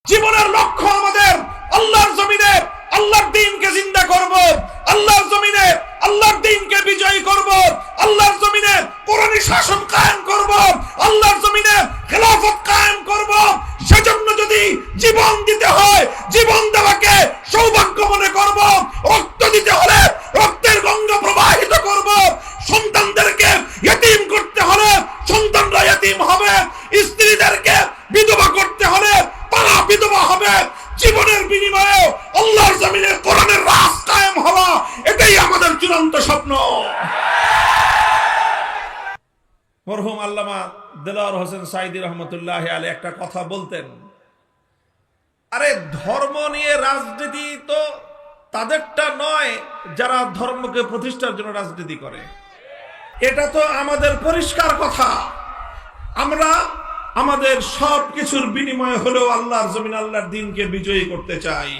জীবনের লক্ষ্য আমাদের আল্লাহর জমিনে আল্লাহর দ্বীনকে জিন্দা করব, আল্লাহর জমিনে আল্লাহর দ্বীনকে বিজয়ী করব, আল্লাহর জমিনে কোরআনী শাসন কায়েম করব, আল্লাহর জমিনে খেলাফত কায়েম করব। সেজন্য যদি জীবন দিতে হয়, জীবন দেওয়াকে সৌভাগ্য মনে করব। রক্ত দিতে হলে রক্তের গঙ্গা প্রবাহিত করব। সন্তানদেরকে ইতিম করতে হলে সন্তানরা ইতিম হবে, স্ত্রীদেরকে বিধবা করতে হলে তারা বিধবা হবে। জীবনের বিনিময়ে আল্লাহর জমিনে কোরআনের রাজ কায়েম হওয়া, এটাই আমাদের চূড়ান্ত স্বপ্ন। মরহুম আল্লামা দেলোয়ার হোসেন সাঈদী রহমতুল্লাহ আলাইহি একটা কথা বলতেন, আরে ধর্ম নিয়ে রাজনীতি তো তাদেরটা নয় যারা ধর্মকে প্রতিষ্ঠার জন্য রাজনীতি করে। এটা তো আমাদের পরিষ্কার কথা। আমরা আমাদের সব কিছুর বিনিময়ে হলেও আল্লাহর জমিন আল্লাহর দ্বীনকে বিজয়ী করতে চাই,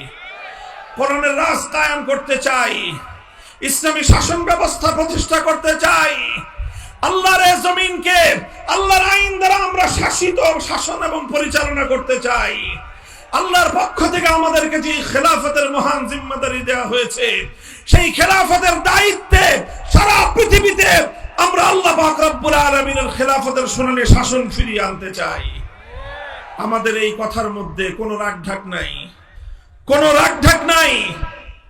কোরআনের রাজ কায়েম করতে চাই, ইসলামী শাসন ব্যবস্থা প্রতিষ্ঠা করতে চাই। আল্লাহর এই জমিনকে আল্লাহর আইন দ্বারা আমরা শাসিত শাসন এবং পরিচালনা করতে চাই। আল্লাহর পক্ষ থেকে আমাদেরকে যে খেলাফতের মহান জিম্মাদারি দেওয়া হয়েছে, সেই খেলাফতের দায়িত্বে সারা পৃথিবীতে আমরা আল্লাহ পাক রব্বুল আলামিনের খেলাফতের সোনালী শাসন ফিরিয়ে আনতে চাই। আমাদের এই কথার মধ্যে কোনো রাগঢাক নাই, কোনো রাগঢাক নাই,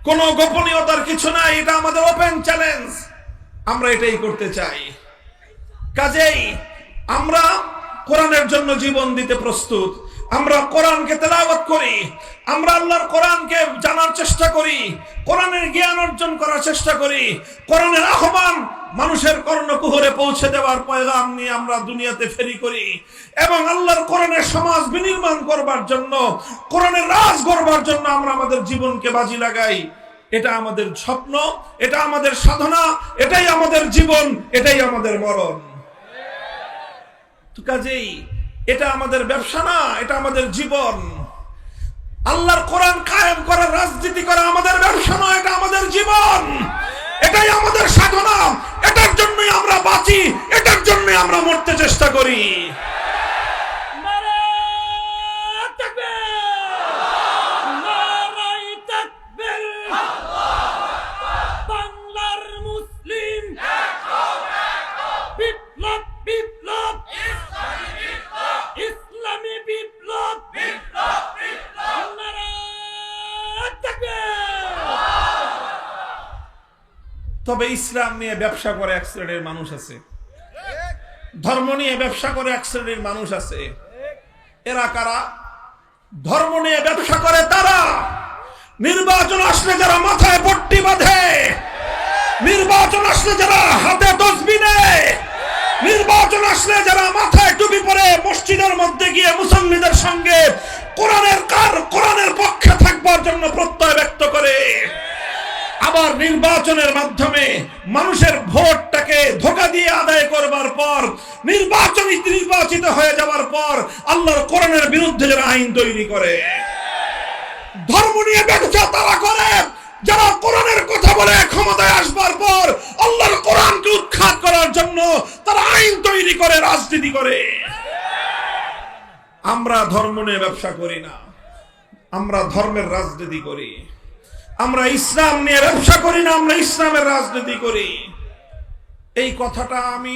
কোনো গোপনীয়তার কিছু নাই। এটা আমাদের ওপেন চ্যালেঞ্জ, আমরা এটাই করতে চাই। কাজেই আমরা কোরআনের জন্য জীবন দিতে প্রস্তুত। আমরা কোরআনকে তেলাওয়াত করি, আমরা আল্লাহর কোরআনকে জানার চেষ্টা করি, কোরআনের জ্ঞান অর্জন করার চেষ্টা করি, কোরআনের আহ্বান মানুষের কর্ণকুহরে পৌঁছে দেওয়ার পয়গাম নিয়ে আমরা দুনিয়াতে ফেরি করি এবং আল্লাহর কোরআনের সমাজ বিনির্মাণ করবার জন্য, কোরআনের রাজ গড়বার জন্য আমরা আমাদের জীবনকে বাজি লাগাই। এটা আমাদের স্বপ্ন, এটা আমাদের সাধনা, এটাই আমাদের জীবন, এটাই আমাদের মরণ। তো কাজেই এটা আমাদের ব্যবসা না, এটা আমাদের জীবন। আল্লাহর কোরআন কায়েম করার রাজনীতি করা আমাদের ব্যবসা নয়, এটা আমাদের জীবন, এটাই আমাদের সাধনা। এটার জন্যই আমরা বাঁচি, এটার জন্যই আমরা মরতে চেষ্টা করি। তবে ইসলাম নিয়ে ব্যবসা করে এক শ্রেণীর মানুষ আছে, ধর্ম নিয়ে ব্যবসা করে এক শ্রেণীর মানুষ আছে। এরা কারা? ধর্ম নিয়ে ব্যবসা করে তারা নির্বাচন আসলে যারা মাথায় পট্টি বাঁধে, নির্বাচন আসলে যারা হাতে তসবিহ নেয়, নির্বাচন আসলে যারা মাথায় টুপি পরে মসজিদের মধ্যে গিয়ে মুসল্লিদের সঙ্গে কোরআনের পক্ষে থাকবার জন্য প্রত্যয় ব্যক্ত করে, আবার নির্বাচনের মাধ্যমে মানুষের ভোটটাকে ধোঁকা দিয়ে আদায় করবার পর, নির্বাচিত হয়ে যাওয়ার পর আল্লাহর কোরআনের বিরুদ্ধে যারা আইন তৈরি করে। ধর্ম নিয়ে ব্যবসা তারা করে যারা কোরআনের কথা বলে ক্ষমতায় আসবার পর আল্লাহর কোরআনকে উৎখাত করার জন্য তারা আইন তৈরি করে, রাজনীতি করে। আমরা ধর্ম নিয়ে ব্যবসা করি না, আমরা ধর্মের রাজনীতি করি। আমরা ইসলাম নিয়ে ব্যবসা করি না, আমরা ইসলামের রাজনীতি করি। এই কথাটা আমি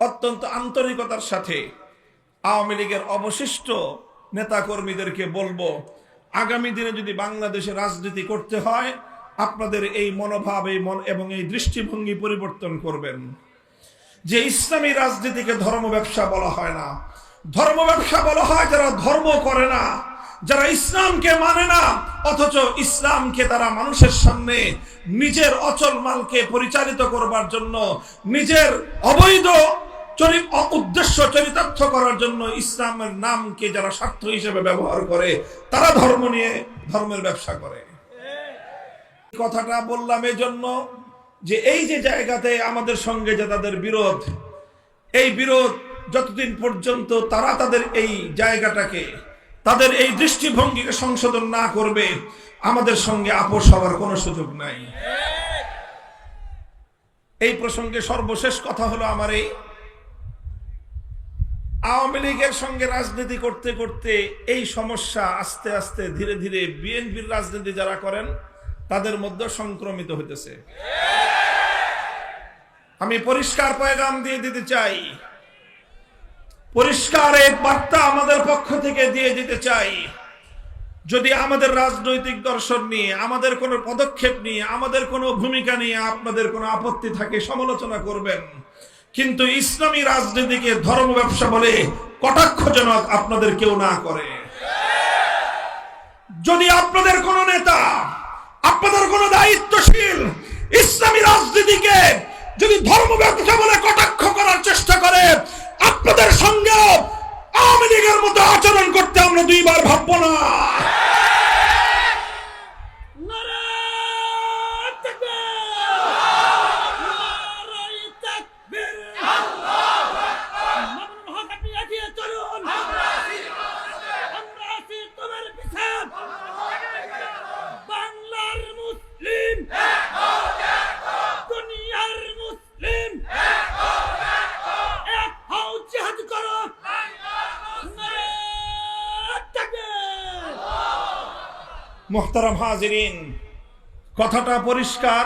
অত্যন্ত আন্তরিকতার সাথে আওয়ামী লীগের অবশিষ্ট নেতাকর্মীদেরকে বলবো, আগামী দিনে যদি বাংলাদেশে রাজনীতি করতে হয়, আপনাদের এই মনোভাব এবং এই দৃষ্টিভঙ্গি পরিবর্তন করবেন। যে ইসলামী রাজনীতিকে ধর্ম ব্যবসা বলা হয় না, ধর্ম ব্যবসা বলা হয় যারা ধর্ম করে না, যারা ইসলামকে মানে না, অথচ ইসলামকে তারা মানুষের সামনে নিজের অচল মালকে পরিচালিত করবার জন্য, নিজের অবৈধ উদ্দেশ্য চরিতার্থ করার জন্য ইসলামের নামকে যারা স্বার্থ হিসেবে ব্যবহার করে, তারা ধর্ম নিয়ে ধর্মের ব্যবসা করে। কথাটা বললাম এই জন্য যে এই যে জায়গাতে আমাদের সঙ্গে যে তাদের বিরোধ, এই বিরোধ যতদিন পর্যন্ত তারা তাদের এই জায়গাটাকে, তাদের এই দৃষ্টিভঙ্গিকে সংশোধন না করবে, আমাদের সঙ্গে আপোষ হওয়ার কোনো সুযোগ নাই। এই প্রসঙ্গে সর্বশেষ কথা হলো আমার এই আওয়ামী লীগের সঙ্গে রাজনীতি করতে করতে এই সমস্যা আস্তে আস্তে ধীরে ধীরে বিএনপির রাজনীতি যারা করেন তাদের মধ্যে সংক্রমিত হইতেছে। আমি পরিষ্কার পয়গাম দিয়ে দিতে চাই, পরিষ্কার এক বার্তা আমাদের পক্ষ থেকে দিয়ে দিতে চাই। যদি আমাদের রাজনৈতিক দর্শন নিয়ে, আমাদের কোনো পদক্ষেপ নিয়ে, আমাদের কোনো ভূমিকা নিয়ে আপনাদের কোনো আপত্তি থাকে সমালোচনা করবেন, কিন্তু ইসলামী রাজনীতিকে ধর্ম ব্যবসা বলে কটাক্ষজনক আপনাদের কেউ না করে। যদি আপনাদের কোন নেতা, আপনাদের কোন দায়িত্বশীল ইসলামী রাজনীতিকে যদি ধর্ম ব্যবসা বলে কটাক্ষ করার চেষ্টা করে, আপনাদের সঙ্গে আওয়ামী লীগের মতো আচরণ করতে আমরা দুইবার ভাববো না। মুহতারাম হাজিরিন, কথাটা পরিষ্কার,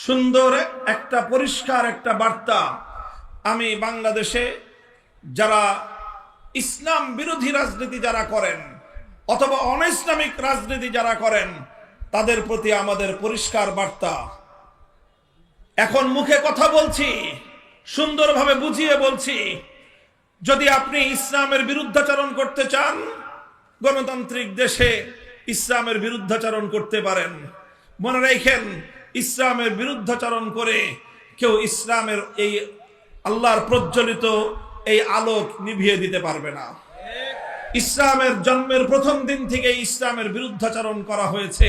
সুন্দর একটা পরিষ্কার একটা বার্তা। আমি বাংলাদেশে যারা ইসলাম বিরোধী রাজনীতি যারা করেন অথবা অন ইসলামিক রাজনীতি যারা করেন তাদের প্রতি আমাদের পরিষ্কার বার্তা। এখন মুখে কথা বলছি, সুন্দরভাবে বুঝিয়ে বলছি। যদি আপনি ইসলামের বিরুদ্ধাচরণ করতে চান, গণতান্ত্রিক দেশে ইসলামের বিরুদ্ধাচরণ করতে পারেন। মনে রাখেন, ইসলামের বিরুদ্ধাচরণ করে কেউ ইসলামের এই আল্লাহর প্রজ্বলিত এই আলোক নিভিয়ে দিতে পারবে না। ইসলামের জন্মের প্রথম দিন থেকে ইসলামের বিরুদ্ধাচরণ করা হয়েছে।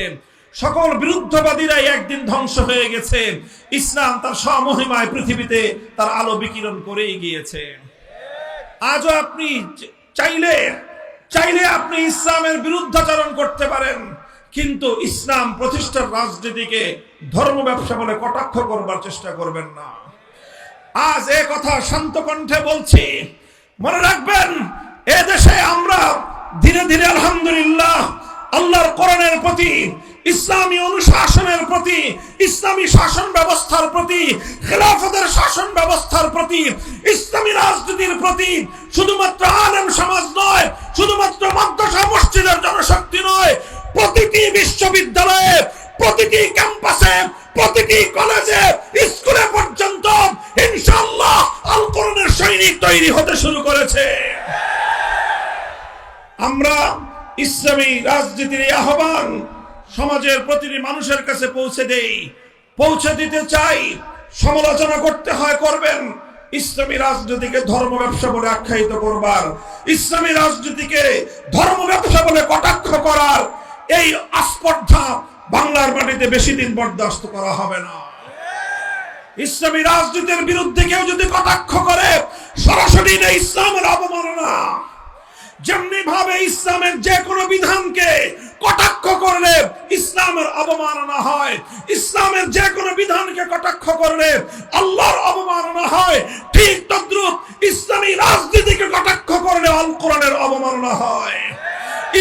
সকল বিরুদ্ধবাদীরাই একদিন ধ্বংস হয়ে গেছে। ইসলাম তার স্বমহিমায় পৃথিবীতে তার আলো বিকিরণ করেই গিয়েছে। আজও আপনি চাইলে আপনি ইসলামের বিরুদ্ধাচরণ করতে পারেন, কিন্তু ইসলাম প্রতিষ্ঠার রাজনীতিকে ধর্ম ব্যবসা বলে কটাক্ষ করবার চেষ্টা করবেন না। আজ এ কথা শান্ত কণ্ঠে বলছি। মনে রাখবেন, এ দেশে আমরা ধীরে ধীরে আলহামদুলিল্লাহ আল্লাহর কোরআনের প্রতি, ইসলামী অনুশাসনের প্রতি, ইসলামী শাসন ব্যবস্থার প্রতি, খেলাফতের শাসন ব্যবস্থার প্রতি, ইসলামী রাজনীতির প্রতি শুধুমাত্র আলেম সমাজ নয়, শুধুমাত্র মাদ্রাসা মসজিদের জনশক্তি নয়, প্রতিটি বিশ্ববিদ্যালয়ে, প্রতিটি ক্যাম্পাসে, প্রতিটি কলেজে, স্কুলে পর্যন্ত ইনশাআল্লাহ আল কোরআনের সৈনিক তৈরি হতে শুরু করেছে। আমরা ইসলামী রাজনীতির আহ্বান সমাজের প্রতিটি মানুষের কাছে পৌঁছে দিতে চাই। সমালোচনা করতে হয় করবেন, ইসলামী রাজনীতিকে ধর্ম ব্যবসা বলে আখ্যায়িত করবার, ইসলামী রাজনীতিকে ধর্ম ব্যবসা বলে কটাক্ষ করার এই আস্পর্ধা বাংলার মাটিতে বেশি দিন বরদাস্ত করা হবে না। ইসলামী রাজনীতির বিরুদ্ধে কেউ যদি কটাক্ষ করে, সরাসরি ইসলামের অবমাননা। যেমনি ভাবে ইসলামের যে কোনো বিধানকে কটাক্ষ করলে ইসলামের অবমাননা হয়, ইসলামের যে কোনো বিধানকে কটাক্ষ করলে আল্লাহর অবমাননা হয়, ঠিক তদ্রুপ ইসলামী রাজনীতিকে কটাক্ষ করলে আল কোরআনের অবমাননা হয়।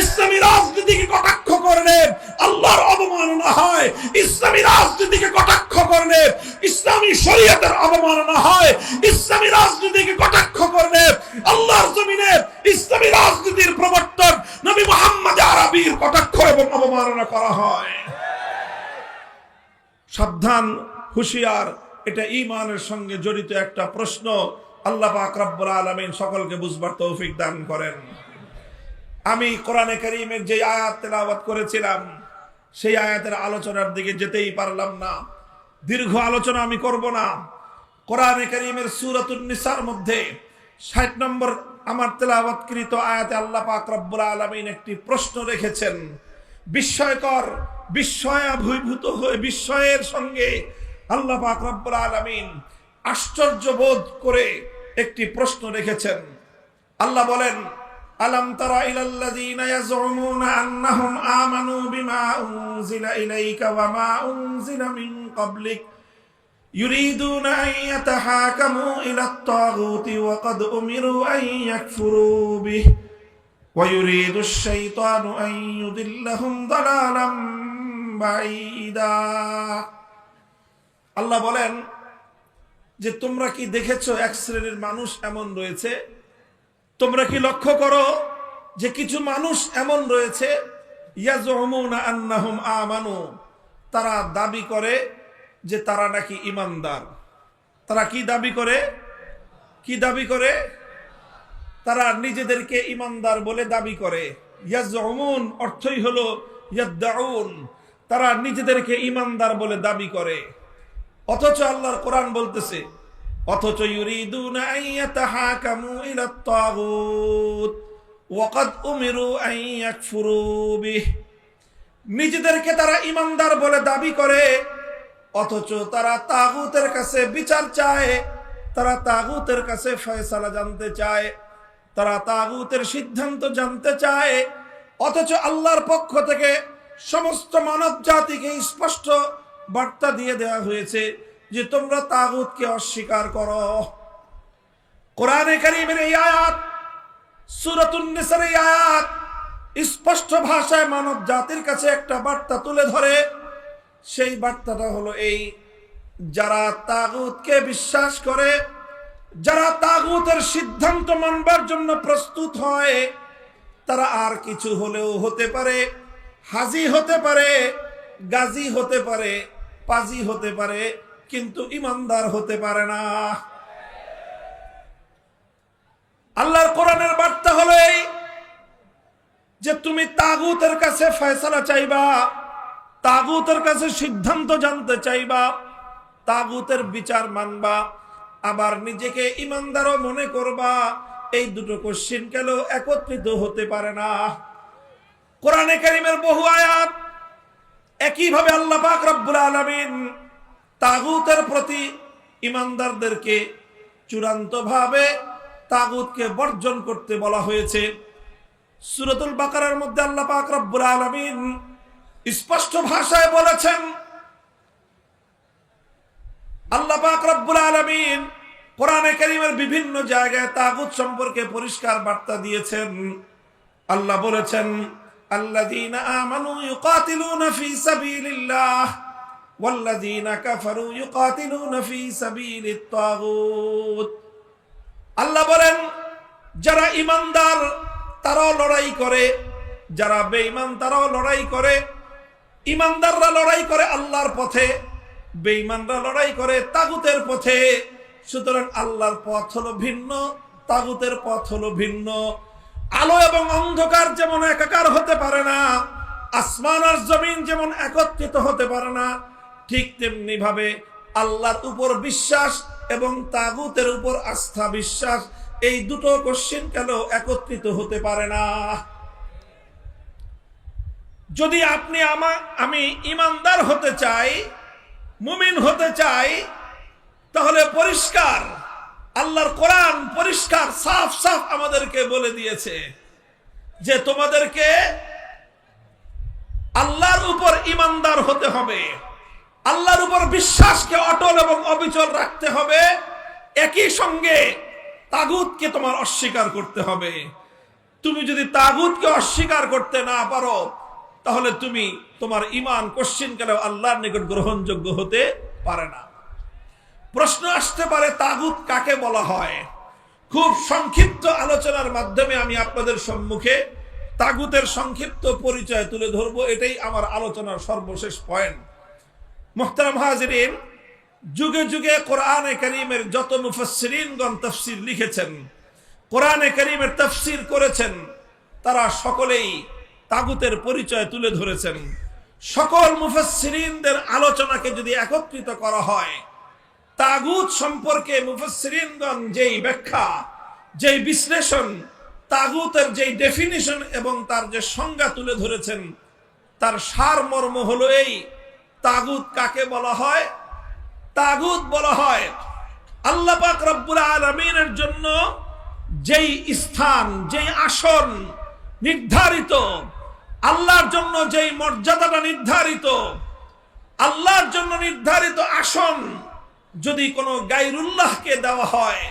ইসলামী রাজনীতিকে কটাক্ষ করলে আল্লাহর অবমাননা হয়, ইসলামী রাজনীতিকে কটাক্ষ করলে ইসলামী শরীয়তের অবমাননা হয়, ইসলামী রাজনীতিকে কটাক্ষ করলে আল্লাহর জমিনে ইসলামী রাজনীতির প্রবর্তক নবী মুহাম্মদ আরবীর কটাক্ষ এবং অবমাননা করা হয়। সাবধান, হুঁশিয়ার, এটা ঈমানের সঙ্গে জড়িত একটা প্রশ্ন। আল্লাহ পাক রব্বুল আলামিন সকলকে বুঝবার তৌফিক দান করেন। আমি কোরআনে কারীমের যে আয়াত তেলাওয়াত করেছিলাম সেই আয়াতের আলোচনার দিকে যেতেই পারলাম না। দীর্ঘ আলোচনা আমি করব না। কোরআনে কারীমের সূরাতুন নিসার মধ্যে ৬০ নম্বর আমার তেলাওয়াতকৃত আয়াতে আল্লাহ পাক রব্বুল আলামিন একটি প্রশ্ন রেখেছেন। বিস্ময়কর, বিস্ময়াভিভূত হয়ে বিস্ময়ের সঙ্গে আল্লাহ পাক রব্বুল আলামিন আশ্চর্য বোধ করে একটি প্রশ্ন রেখেছেন। আল্লাহ বলেন, আলাম তারা ইলাল্লাযীনা ইয়াজউমুনা আন্নাহুম আমানু বিমা উনজিলা ইলাইকা ওয়া মা উনজিলা মিন ক্বাবলিক ইউরিদুনা আন ইয়াতাহাকামু ইলা আত-তাগুতি ওয়া ক্বাদ উমিরু আন ইয়াকফুরু বিহি ওয়া ইউরিদু আশ-শাইতানু আন ইউদিল্লাহুম দালালাম বাঈদা। আল্লাহ বলেন যে তোমরা কি দেখেছো এক শ্রেণীর মানুষ এমন রয়েছে, তোমরা কি লক্ষ্য করো যে কিছু মানুষ এমন রয়েছে ইয়াজুমুনা আন্নাহুম আমানু, তারা দাবি করে যে তারা নাকি ঈমানদার। তারা কি দাবি করে? কি দাবি করে? তারা নিজেদেরকে ঈমানদার বলে দাবি করে। ইয়াজুমুন অর্থই হলো ইয়াদউন, তারা নিজেদেরকে ঈমানদার বলে দাবি করে। অথচ আল্লাহর কোরআন বলতেছে অথচ ইউরিদুনা আন ইয়াতাহাকামু ইলা আত-তাগুত ওয়া ক্বাদ উমিরু আন ইয়াকফুরু বিহি, নিজেদেরকে তারা ঈমানদার বলে দাবি করে অথচ তারা তাগুতের কাছে বিচার চায়, তারা তাগুতের কাছে ফয়সালা জানতে চায়, তারা তাগুতের সিদ্ধান্ত জানতে চায়। অথচ আল্লাহর পক্ষ থেকে সমস্ত মানব জাতিকে স্পষ্ট বার্তা দিয়ে দেওয়া হয়েছে যে তোমরা তাগুতকে অস্বীকার করো। কোরআনে কারীমের এই আয়াত, সূরাতুন নিসার এই আয়াত স্পষ্ট ভাষায় মানব জাতির কাছে একটা বার্তা তুলে ধরে। সেই বার্তাটা হলো এই, যারা তাগুতকে বিশ্বাস করে, যারা তাগুতের সিদ্ধান্ত মানবার জন্য প্রস্তুত হয়, তারা আর কিছু হলেও হতে পারে, হাজি হতে পারে, গাজী হতে পারে, পাজি হতে পারে, কিন্তু ঈমানদার হতে পারে না। আল্লাহর কোরআনের বার্তা হলো এই যে তুমি তাগুতের কাছে ফয়সালা চাইবা, তাগুতের কাছে সিদ্ধান্ত জানতে চাইবা, তাগুতের বিচার মানবা, আবার নিজেকে ঈমানদারও মনে করবা। এই দুটো কোশ্চেন কেন একত্রিত হতে পারে না। কোরআনে কারীমের বহু আয়াত একইভাবে আল্লাহ পাক রব্বুল আলামিন তাগুতের প্রতি ঈমানদারদেরকে চূড়ান্তভাবে তাগুতকে বর্জন করতে বলা হয়েছে। সূরাতুল বাকারার মধ্যে আল্লাহ পাক রব্বুল আলামিন স্পষ্ট ভাষায় বলেছেন, আল্লাহ পাক রব্বুল আলামিন কোরআনে কারীমের বিভিন্ন জায়গায় তাগুত সম্পর্কে পরিষ্কার বার্তা দিয়েছেন। আল্লাহ বলেছেন, আল্লাযীনা আমানু ইউকাতিলুনা ফী সাবিলিল্লাহ ওয়াল্লাযীনা কাফারু ইউকাতিলুনা ফী সাবিলিত তাগুত। আল্লাহ বলেন যারা ঈমানদার তারাও লড়াই করে, যারা বেঈমান তারাও লড়াই করে। ঈমানদাররা লড়াই করে আল্লাহর পথে, বেঈমানরা লড়াই করে তাগুতের পথে। সুতরাং আল্লাহর পথ হলো ভিন্ন, তাগুতের পথ হলো ভিন্ন। আলো এবং অন্ধকার যেমন একাকার হতে পারে না, আসমান আর জমিন যেমন একত্রিত হতে পারে না, ঠিক তেমনি ভাবে আল্লাহর উপর বিশ্বাস এবং তাগুতের উপর আস্থা বিশ্বাস, এই দুটো কোশ্চেন কেন একত্রিত হতে পারে না। যদি আপনি আমি ঈমানদার হতে চাই, মুমিন হতে চাই, তাহলে পরিষ্কার আল্লাহর কোরআন পরিষ্কার সাফ সাফ আমাদেরকে বলে দিয়েছে যে তোমাদেরকে আল্লাহর উপর ঈমানদার হতে হবে, আল্লাহর উপর বিশ্বাসকে অটল এবং অবিচল রাখতে হবে। একই সঙ্গে তাগুতকে তোমার অস্বীকার করতে হবে। তুমি যদি তাগুতকে অস্বীকার করতে না পারো, তাহলে তুমি তোমার ঈমান কোশ্চিন কেন আল্লাহর নিকট গ্রহণযোগ্য হতে পারে না। প্রশ্ন আসতে পারে তাগুত কাকে বলা হয়। খুব সংক্ষিপ্ত আলোচনার মাধ্যমে আমি আপনাদের সম্মুখে তাগুতের সংক্ষিপ্ত পরিচয় তুলে ধরবো। এটাই আমার আলোচনার সর্বশেষ পয়েন্ট। মুহতারাম হাজিরিন, যুগে যুগে কোরআনে কারীমের যত মুফাসসিরিনগণ তাফসীর লিখেছেন, কোরআনে কারীমের তাফসীর করেছেন, তারা সকলেই তাগুতের পরিচয় তুলে ধরেছেন। সকল মুফাসসিরিনদের আলোচনাকে যদি একত্রিত করা হয়, তাগুত সম্পর্কে মুফাসসিরিনগণ যেই ব্যাখ্যা, যেই বিশ্লেষণ, তাগুতের যেই ডেফিনিশন এবং তার যে সংজ্ঞা তুলে ধরেছেন, তার সারমর্ম হলো এই, তাগুত কাকে বলা হয়? তাগুত বলা হয় আল্লাহ পাক রব্বুল আলামিনের জন্য যেই স্থান, যেই আসন নির্ধারিত, আল্লাহর জন্য যেই মর্যাদাটা নির্ধারিত, আল্লাহর জন্য নির্ধারিত আসন, যদি কোনো গায়রুল্লাহকে দেওয়া হয়,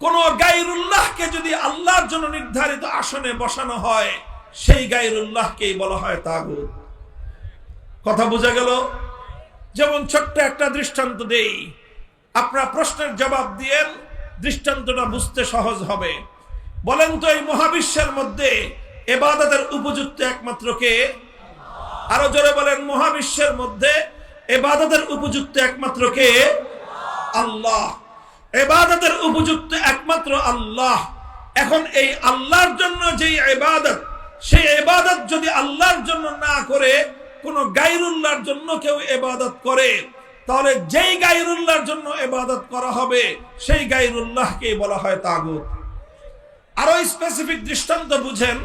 কোনো গায়রুল্লাহকে যদি আল্লাহর জন্য নির্ধারিত আসনে বসানো হয়, সেই গায়রুল্লাহকেই বলা হয় তাগুত। কথা বোঝা গেল? যেমন ছোট্ট একটা দৃষ্টান্ত দেই, আপনারা প্রশ্নের জবাব দিয়েন, দৃষ্টান্তটা বুঝতে সহজ হবে। বলেন তো, এই মহাবিশ্বের মধ্যে ইবাদতের উপযুক্ত একমাত্র কে? আরো জোরে বলেন, মহাবিশ্বের মধ্যে ইবাদতের উপযুক্ত একমাত্র কে? আল্লাহ। ইবাদতের উপযুক্ত একমাত্র আল্লাহ। এখন এই আল্লাহর জন্য যে ইবাদত, সেই ইবাদত যদি আল্লাহর জন্য না করে কোন গায়রুল্লাহর জন্য কেউ ইবাদত করে, তাহলে যেই গায়রুল্লাহর জন্য ইবাদত করা হবে সেই গায়রুল্লাহকে বলা হয় তাগুত। আরো স্পেসিফিক দৃষ্টান্ত বুঝেন,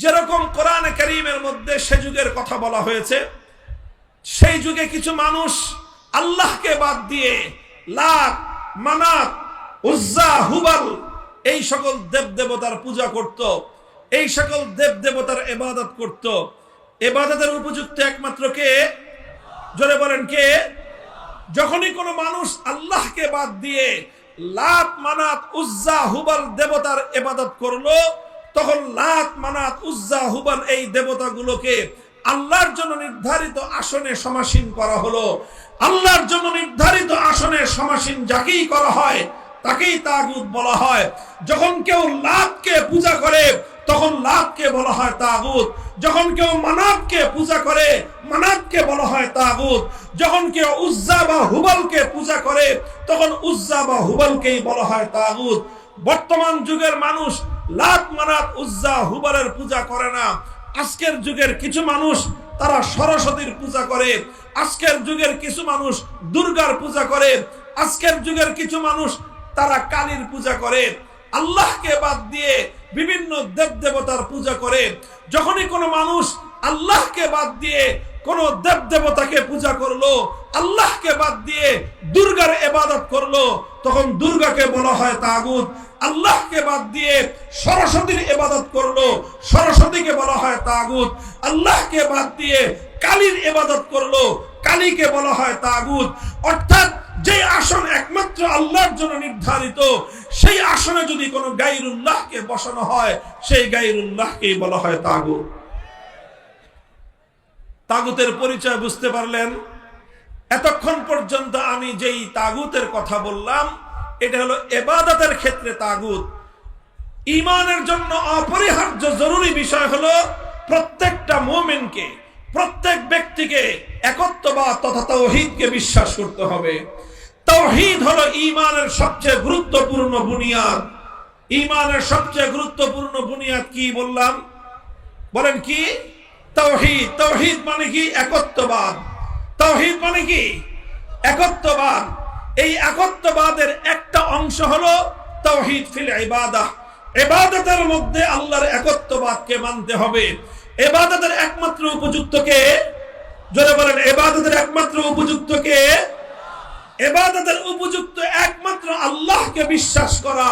যেরকম কোরআনে কারীমের মধ্যে সে যুগের কথা বলা হয়েছে, সেই যুগে কিছু মানুষ আল্লাহকে বাদ দিয়ে লাত, মানাত, উজ্জা, হুবাল এই সকল দেবদেবতার পূজা করত, এই সকল দেবদেবতার ইবাদত করত। ইবাদতের উপযুক্ত একমাত্র কে? জোরে বলেন কে? যখনই কোনো মানুষ আল্লাহকে বাদ দিয়ে লাত, মানাত, উজ্জা, হুবাল দেবতার ইবাদত করলো, তখন লাত, মানাত, উজ্জা, হুবাল এই দেবতাগুলোকে আল্লাহর জন্য নির্ধারিত আসনে সমাসীন করা হলো। আল্লাহর জন্য নির্ধারিত আসনে সমাসীন যাকেই করা হয় তাকেই তাগুত বলা হয়। যখন কেউ লাতকে পূজা করে তখন লাতকে বলা হয় তাগুত। যখন কেউ মানাতকে পূজা করে মানাতকে বলা হয় তাগুত। যখন কেউ উজ্জা বা হুবালকে পূজা করে তখন উজ্জা বা হুবালকেই বলা হয় তাগুত। বর্তমান যুগের মানুষ লাত, মানাত, উজ্জা, হুবালের পূজা করে না। আজকের যুগের কিছু মানুষ তারা সরস্বতীর পূজা করে, আজকের যুগের কিছু মানুষ দুর্গার পূজা করে, আজকের যুগের কিছু মানুষ তারা কালীর পূজা করে, আল্লাহকে বাদ দিয়ে বিভিন্ন দেবদেবতার পূজা করে। যখনই কোনো মানুষ আল্লাহকে বাদ দিয়ে কোন দেবদেবতাকে পূজা করলো, আল্লাহকে বাদ দিয়ে দুর্গার ইবাদত করলো, তখন দুর্গাকে বলা হয় তাগুত। আল্লাহকে বাদ দিয়ে সরস্বতীর ইবাদত করলো, সরস্বতীকে বলা হয় তাগুত। আল্লাহকে বাদ দিয়ে কালীর ইবাদত করলো, কালীকে বলা হয় তাগুত। অর্থাৎ যে আসন একমাত্র আল্লাহর জন্য নির্ধারিত, সেই আসনে যদি কোনো গায়রুল্লাহকে বসানো হয় সেই গায়রুল্লাহকেই বলা হয় তাগুত। তাগুতের পরিচয় বুঝতে পারলেন? এতক্ষণ পর্যন্ত আমি যেই তাগুতের কথা বললাম এটা হলো ইবাদতের ক্ষেত্রে তাগুত। ঈমানের জন্য অপরিহার্য জরুরি বিষয় হলো প্রত্যেকটা মুমিনকে, প্রত্যেক ব্যক্তিকে একত্ববাদ তথা তাওহীদকে বিশ্বাস করতে হবে। তাওহীদ হলো ঈমানের সবচেয়ে গুরুত্বপূর্ণ বুনিয়াদ। ঈমানের সবচেয়ে গুরুত্বপূর্ণ বুনিয়াদ কি বললাম? বলেন কি? তাওহীদ। তাওহীদ মানে কি? একত্ববাদ। তাওহীদ মানে কি? একত্ববাদ। এই একত্ববাদের একটা অংশ হলো তাওহীদ ফিল ইবাদাহ। ইবাদতের মধ্যে আল্লাহর একত্ববাদকে মানতে হবে। ইবাদতের একমাত্র উপযুক্ত কে? জোরে বলেন, ইবাদতের একমাত্র উপযুক্ত কে? ইবাদতের উপযুক্ত একমাত্র আল্লাহকে বিশ্বাস করা,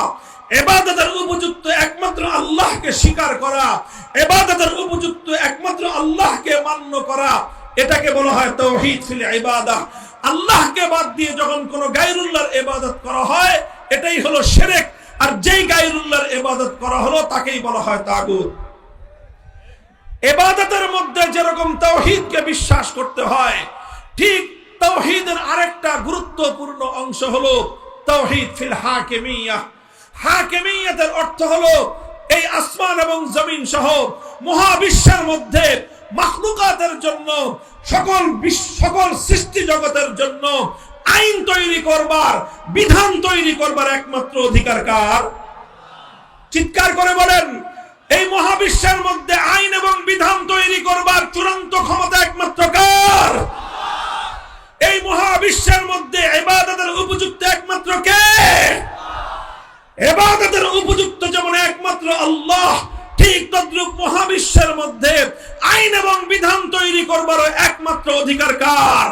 ইবাদতের উপযুক্ত একমাত্র আল্লাহকে স্বীকার করা, ইবাদতের উপযুক্ত একমাত্র আল্লাহকে মান্য করা, এটাকে বলা হয় তাওহীদ ফিল ইবাদাহ। আল্লাহকে বাদ দিয়ে যখন কোনো গায়রুল্লাহর ইবাদত করা হয় এটাই হলো শিরক, আর যেই গায়রুল্লাহর ইবাদত করা হলো তাকেই বলা হয় তাগুত। ইবাদতের মধ্যে যেরকম তাওহীদকে বিশ্বাস করতে হয়, ঠিক তাওহীদের আরেকটা গুরুত্বপূর্ণ অংশ হলো তাওহীদ ফিল হাকিমিয়াহ। হাকিমিয়াতের অর্থ হলো এই আসমান এবং জমিন সহ মহাবিশ্বের মধ্যে মাখলুকাতের জন্য, সকল সৃষ্টি জগতের জন্য আইন তৈরি করবার, বিধান তৈরি করবার একমাত্র অধিকার কার? চিৎকার করে বলেন, এই মহাবিশ্বের মধ্যে আইন এবং বিধান তৈরি করবার চূড়ান্ত ক্ষমতা একমাত্র কার? এই মহাবিশ্বের মধ্যে ইবাদতের উপযুক্ত একমাত্র কে? ইবাদতের উপযুক্ত যেমন একমাত্র আল্লাহ, ঠিক তদ্রূপ মহাবিশ্বের মধ্যে আইন এবং বিধান তৈরি করবার একমাত্র অধিকার কার?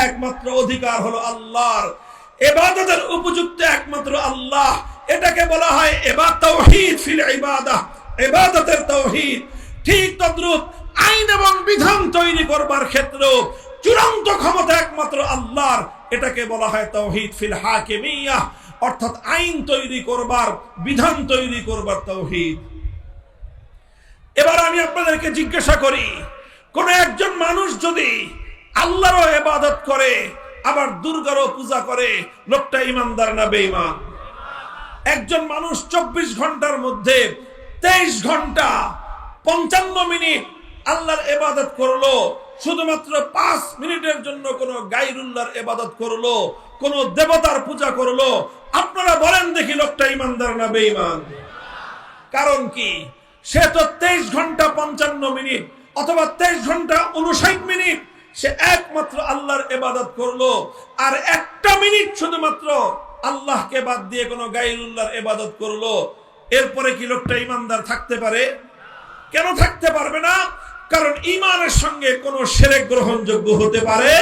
একমাত্র অধিকার হলো আল্লাহর। ইবাদতের উপযুক্ত একমাত্র আল্লাহ, এটাকে বলা হয় তাওহীদ ফিল ইবাদাহ, ইবাদতের তাওহীদ। ঠিক তদ্রূপ আইন এবং বিধান তৈরি করবার ক্ষেত্রে চূড়ান্ত ক্ষমতা একমাত্র আল্লাহর। এটাকে বলা হয় তাওহীদ ফিল হাকিমিয়াহ, অর্থাৎ আইন তৈরি করবার, বিধান তৈরি করবার তাওহীদ। এবার আমি আপনাদেরকে জিজ্ঞাসা করি, কোন একজন মানুষ যদি আল্লাহরও ইবাদত করে আবার দুর্গারও পূজা করে, লোকটা ইমানদার না বেঈমান? একজন মানুষ 24 ঘন্টার মধ্যে 23 ঘন্টা 55 মিনিট আল্লাহর ইবাদত করলো, শুধুমাত্র 5 মিনিটের জন্য কোন গায়রুল্লাহর ইবাদত করলো, কোন দেবতার পূজা করলো, আপনারা বলেন দেখি লোকটা ইমানদার না বেঈমান? কারণ কি? সে তো 23 ঘন্টা 55 মিনিট অথবা 23 ঘন্টা 59 মিনিট সে একমাত্র আল্লাহর ইবাদত করলো, আর 1টা মিনিট শুধুমাত্র আল্লাহকে বাদ দিয়ে কোন গায়রুল্লাহর ইবাদত করলো। এরপরে কি লোকটা ইমানদার থাকতে পারে? কেন থাকতে পারবে না? কারণ ঈমানের সঙ্গে কোন শিরক গ্রহণযোগ্য হতে পারে।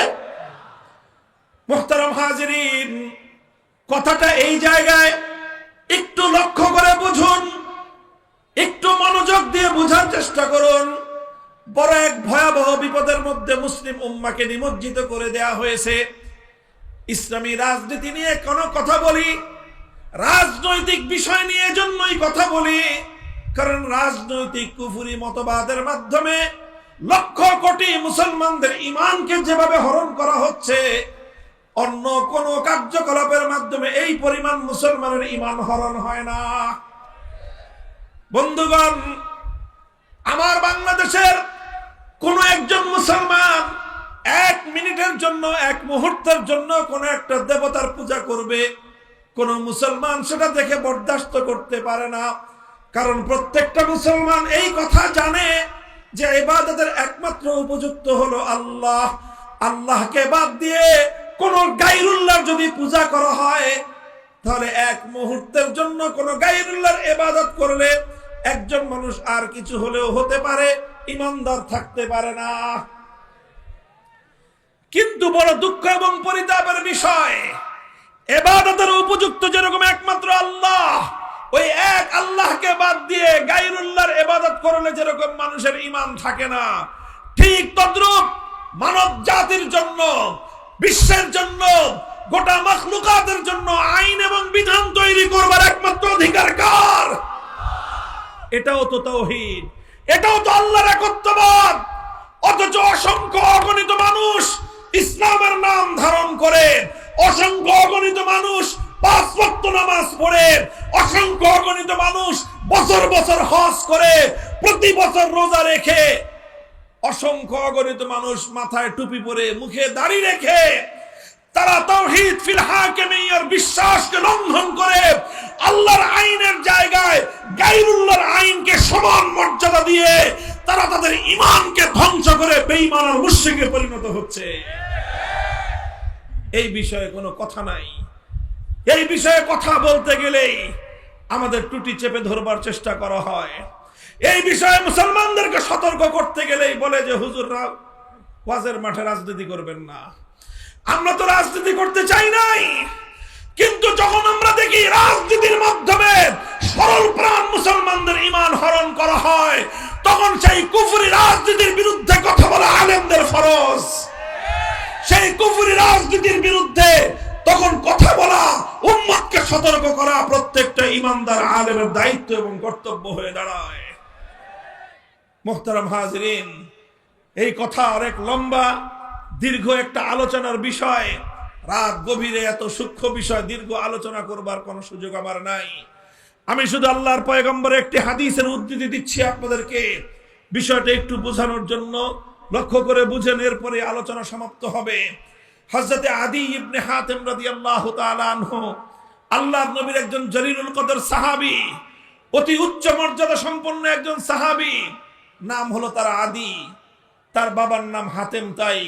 মুহতারাম হাজিরিন, কথাটা এই জায়গায় একটু লক্ষ্য করে বুঝুন, একটু মনোযোগ দিয়ে বোঝার চেষ্টা করুন। বড় এক ভয়াবহ বিপদের মধ্যে মুসলিম উম্মাহকে নিমজ্জিত করে দেয়া হয়েছে। ইসলামী রাজনীতি নিয়ে কোন কথা বলি, রাজনৈতিক বিষয় নিয়ে জন্যই কথা বলি, কারণ রাজনৈতিক কুফরি মতবাদের মাধ্যমে লক্ষ কোটি মুসলমানদের ঈমানকে যেভাবে হরণ করা হচ্ছে, অন্য কোন কার্যকলাপের মাধ্যমে এই পরিমাণ মুসলমানের ঈমান হরণ হয় না। বন্ধুগণ, আমার বাংলাদেশের কোন একজন মুসলমান 1 মিনিটের জন্য, 1 মুহূর্তের জন্য কোন একটা দেবতার পূজা করবে, কোন মুসলমান সেটা দেখে বরদাস্ত করতে পারে না। কারণ প্রত্যেকটা মুসলমান এই কথা জানে যে ইবাদতের একমাত্র উপযুক্ত হলো আল্লাহ। আল্লাহকে বাদ দিয়ে কোন গায়রুল্লাহর যদি পূজা করা হয়, তাহলে 1 মুহূর্তের জন্য কোন গায়রুল্লাহর ইবাদত করলে একজন মানুষ আর কিছু হলেও হতে পারে, ঈমানদার থাকতে পারে না। কিন্তু বড় দুঃখ এবং পরিতাপের বিষয়, ইবাদতের উপযুক্ত যেরকম একমাত্র আল্লাহ, ওই এক আল্লাহকে বাদ দিয়ে গায়রুল্লাহর ইবাদত করলে যেরকম মানুষের ঈমান থাকে না, ঠিক তদ্রূপ মানব জাতির জন্য, বিশ্বের জন্য, গোটা মাখলুকাতের জন্য আইন এবং বিধান তৈরি করবার একমাত্র অধিকার কার? এটাও তো তাওহীদ, এটাও তো আল্লাহর একত্ববাদ। অথচ অসংখ্য অগণিত মানুষ ইসলামের নাম ধারণ করে, অসংখ্য অগণিত মানুষ 5 ওয়াক্ত নামাজ পড়ে, অসংখ্য অগণিত মানুষ বছর বছর হজ করে, প্রতি বছর রোজা রেখে, অসংখ্য অগণিত মানুষ মাথায় টুপি পরে, মুখে দাড়ি রেখে, তারা তাওহীদ ফিল হাকিমিয়ার বিশ্বাসকে লঙ্ঘন করে আল্লাহর আইনের জায়গায় গায়রুল্লাহর আইনকে সমান মর্যাদা দিয়ে তারা তাদের ঈমানকে ধ্বংস করে বেঈমান আর মুশরিকে পরিণত হচ্ছে। এই বিষয়ে কোনো কথা নাই। এই বিষয়ে কথা বলতে গেলেই আমাদের টুটি চেপে ধরবার চেষ্টা করা হয়। এই বিষয়ে মুসলমানদেরকে সতর্ক করতে গেলেই বলে যে হুজুররা ওয়াজের মাঠে রাজনীতি করবেন না। আমরা তো রাজনীতি করতে চাই নাই, কিন্তু যখন আমরা দেখি রাজনীতির মাধ্যমে সরল প্রাণ মুসলমানদের ঈমান হরণ করা হয়, তখন সেই কুফরি রাজনীতির বিরুদ্ধে কথা বলা আলেমদের ফরজ। সেই কুফরি রাজনীতির বিরুদ্ধে তখন কথা বলা, উম্মতকে সতর্ক করা প্রত্যেকটা ঈমানদার আলেমের দায়িত্ব এবং কর্তব্য হয়ে দাঁড়ায়। মুহতারাম হাজিরিন, এই কথা অনেক লম্বা দীর্ঘ একটা আলোচনার বিষয়। রাত গভীরে এত সূক্ষ্ম বিষয় দীর্ঘ আলোচনা করবার কোনো সুযোগ আমার নাই। আমি শুধু আল্লাহর পয়গম্বরের একটি হাদিসের উদ্ধৃতি দিচ্ছি আপনাদেরকে, বিষয়টা একটু বোঝানোর জন্য। লক্ষ্য করে বুঝেন, এরপরে আলোচনা সমাপ্ত হবে। হযরতে আদী ইবনে হাতেম রাদিয়াল্লাহু তাআলা আনহু, আল্লাহর নবীর একজন জলিলুল কদর সাহাবী, অতি উচ্চ মর্যাদা সম্পন্ন একজন সাহাবী। নাম হলো তার আদী, তার বাবার নাম হাতেম তাই।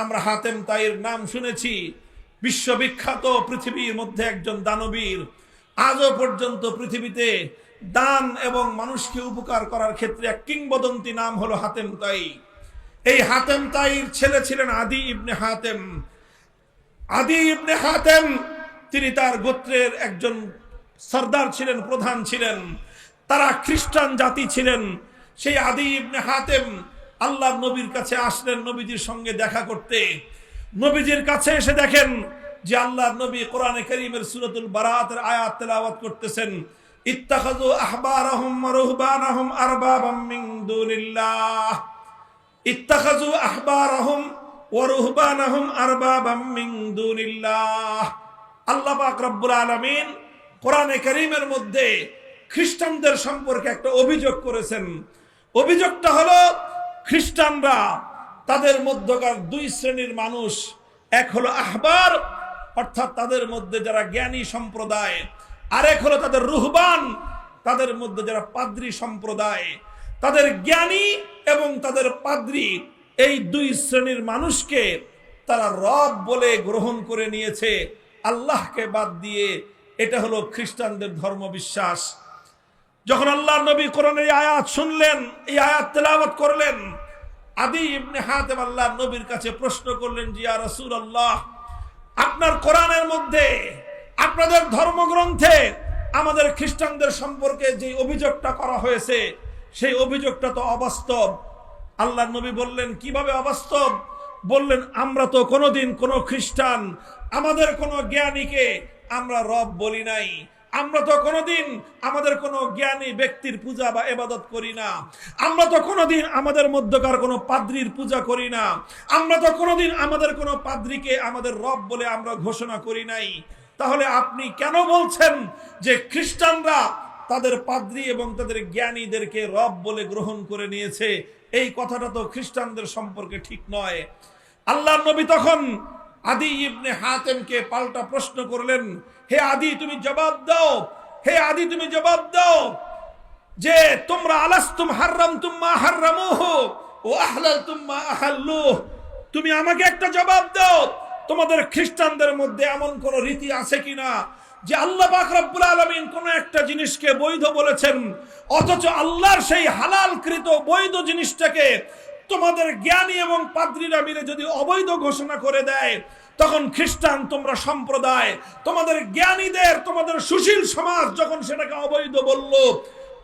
আমরা হাতেম তাইয়ের নাম শুনেছি, বিশ্ববিখ্যাত, পৃথিবীর মধ্যে একজন দানবীর। আজও পর্যন্ত পৃথিবীতে দান এবং মানুষকে উপকার করার ক্ষেত্রে এক কিংবদন্তি নাম হলো হাতেম তাই। এই হাতেম তাইর ছেলে ছিলেন আদী ইবনে হাতেম। আদী ইবনে হাতেম তিনি তার গোত্রের একজন সর্দার ছিলেন, প্রধান ছিলেন। তারা খ্রিস্টান জাতি ছিলেন। সেই আদী ইবনে হাতেম আল্লাহর নবীর কাছে আসলেন নবীজির সঙ্গে দেখা করতে। নবীজির কাছে এসে দেখেন যে আল্লাহর নবী কোরআনে কারীমের সূরাতুল বারাতের আয়াত তেলাওয়াত করতেছেন, ইত্তাখাযু আহবারাহুম ওয়া রুহবানাহুম আরবাবাম মিন দুনিল্লাহ, ইত্তাখাযু আহবারাহুম ওয়া রুহবানাহুম আরবাবাম মিন দুনিল্লাহ। আল্লাহ পাক রব্বুল আলামিন কোরআনে কারীমের মধ্যে খ্রিস্টানদের সম্পর্কে একটা অভিযোগ করেছেন। অভিযোগটা হলো খ্রিস্টানরা তাদের মধ্যকার দুই শ্রেণীর মানুষ, এক হলো আহবার অর্থাৎ তাদের মধ্যে যারা জ্ঞানী সম্প্রদায়, আরেক হলো তাদের রুহবান, তাদের মধ্যে যারা পাদ্রী সম্প্রদায়। তাদের জ্ঞানী এবং তাদের পাদ্রী এই দুই শ্রেণীর মানুষকে তারা রব বলে গ্রহণ করে নিয়েছে আল্লাহকে বাদ দিয়ে। এটা হলো খ্রিস্টানদের ধর্মবিশ্বাস। যখন আল্লাহর নবী কোরআনের এই আয়াত শুনলেন, এই আয়াত তেলাওয়াত করলেন, আদি ইবনে হাতেম আল্লাহর নবীর কাছে প্রশ্ন করলেন, যে ইয়া রাসূলুল্লাহ, আপনার কোরআনের মধ্যে, আপনাদের ধর্মগ্রন্থে আমাদের খ্রিস্টানদের সম্পর্কে যে অভিযোগটা করা হয়েছে সেই অভিযোগটা তো অবাস্তব। আল্লাহর নবী বললেন, কিভাবে অবাস্তব? বললেন, আমরা তো কোনোদিন কোনো খ্রিস্টান, আমাদের কোনো জ্ঞানীকে আমরা রব বলি নাই। আমরা তো কোনোদিন আমাদের কোনো জ্ঞানী ব্যক্তির পূজা বা ইবাদত করি না। আমরা তো কোনোদিন আমাদের মধ্যকার কোনো পাদ্রীর পূজা করি না। আমরা তো কোনোদিন আমাদের কোনো পাদ্রীকে আমাদের রব বলে আমরা ঘোষণা করি নাই। তাহলে আপনি কেন বলছেন যে খ্রিস্টানরা তাদের পাদ্রী এবং তাদের জ্ঞানীদেরকে রব বলে গ্রহণ করে নিয়েছে? এই কথাটা তো খ্রিস্টানদের সম্পর্কে ঠিক নয়। আল্লাহর নবী তখন আদি ইবনে হাতেমকে পাল্টা প্রশ্ন করলেন, হে আদি তুমি জবাব দাও, হে আদি তুমি জবাব দাও যে তোমরা আলাস্তুম হাররামতুম মা হাররামুহু ও আহলালতুম মা আহাল্লুহ। তুমি আমাকে একটা জবাব দাও, তোমাদের খ্রিস্টানদের মধ্যে এমন কোন রীতি আছে কিনা যে আল্লাহ পাক রব্বুল আলামিন কোন একটা জিনিসকে বৈধ বলেছেন, অথচ আল্লাহর সেই হালালকৃত বৈধ জিনিসটাকে তোমাদের জ্ঞানী এবং পাদ্রীরা মিলে যদি অবৈধ ঘোষণা করে দেয়, তখন খ্রিস্টান তোমরা সম্প্রদায়, তোমাদের জ্ঞানীদের, তোমাদের সুশীল সমাজ যখন সেটাকে অবৈধ বলল,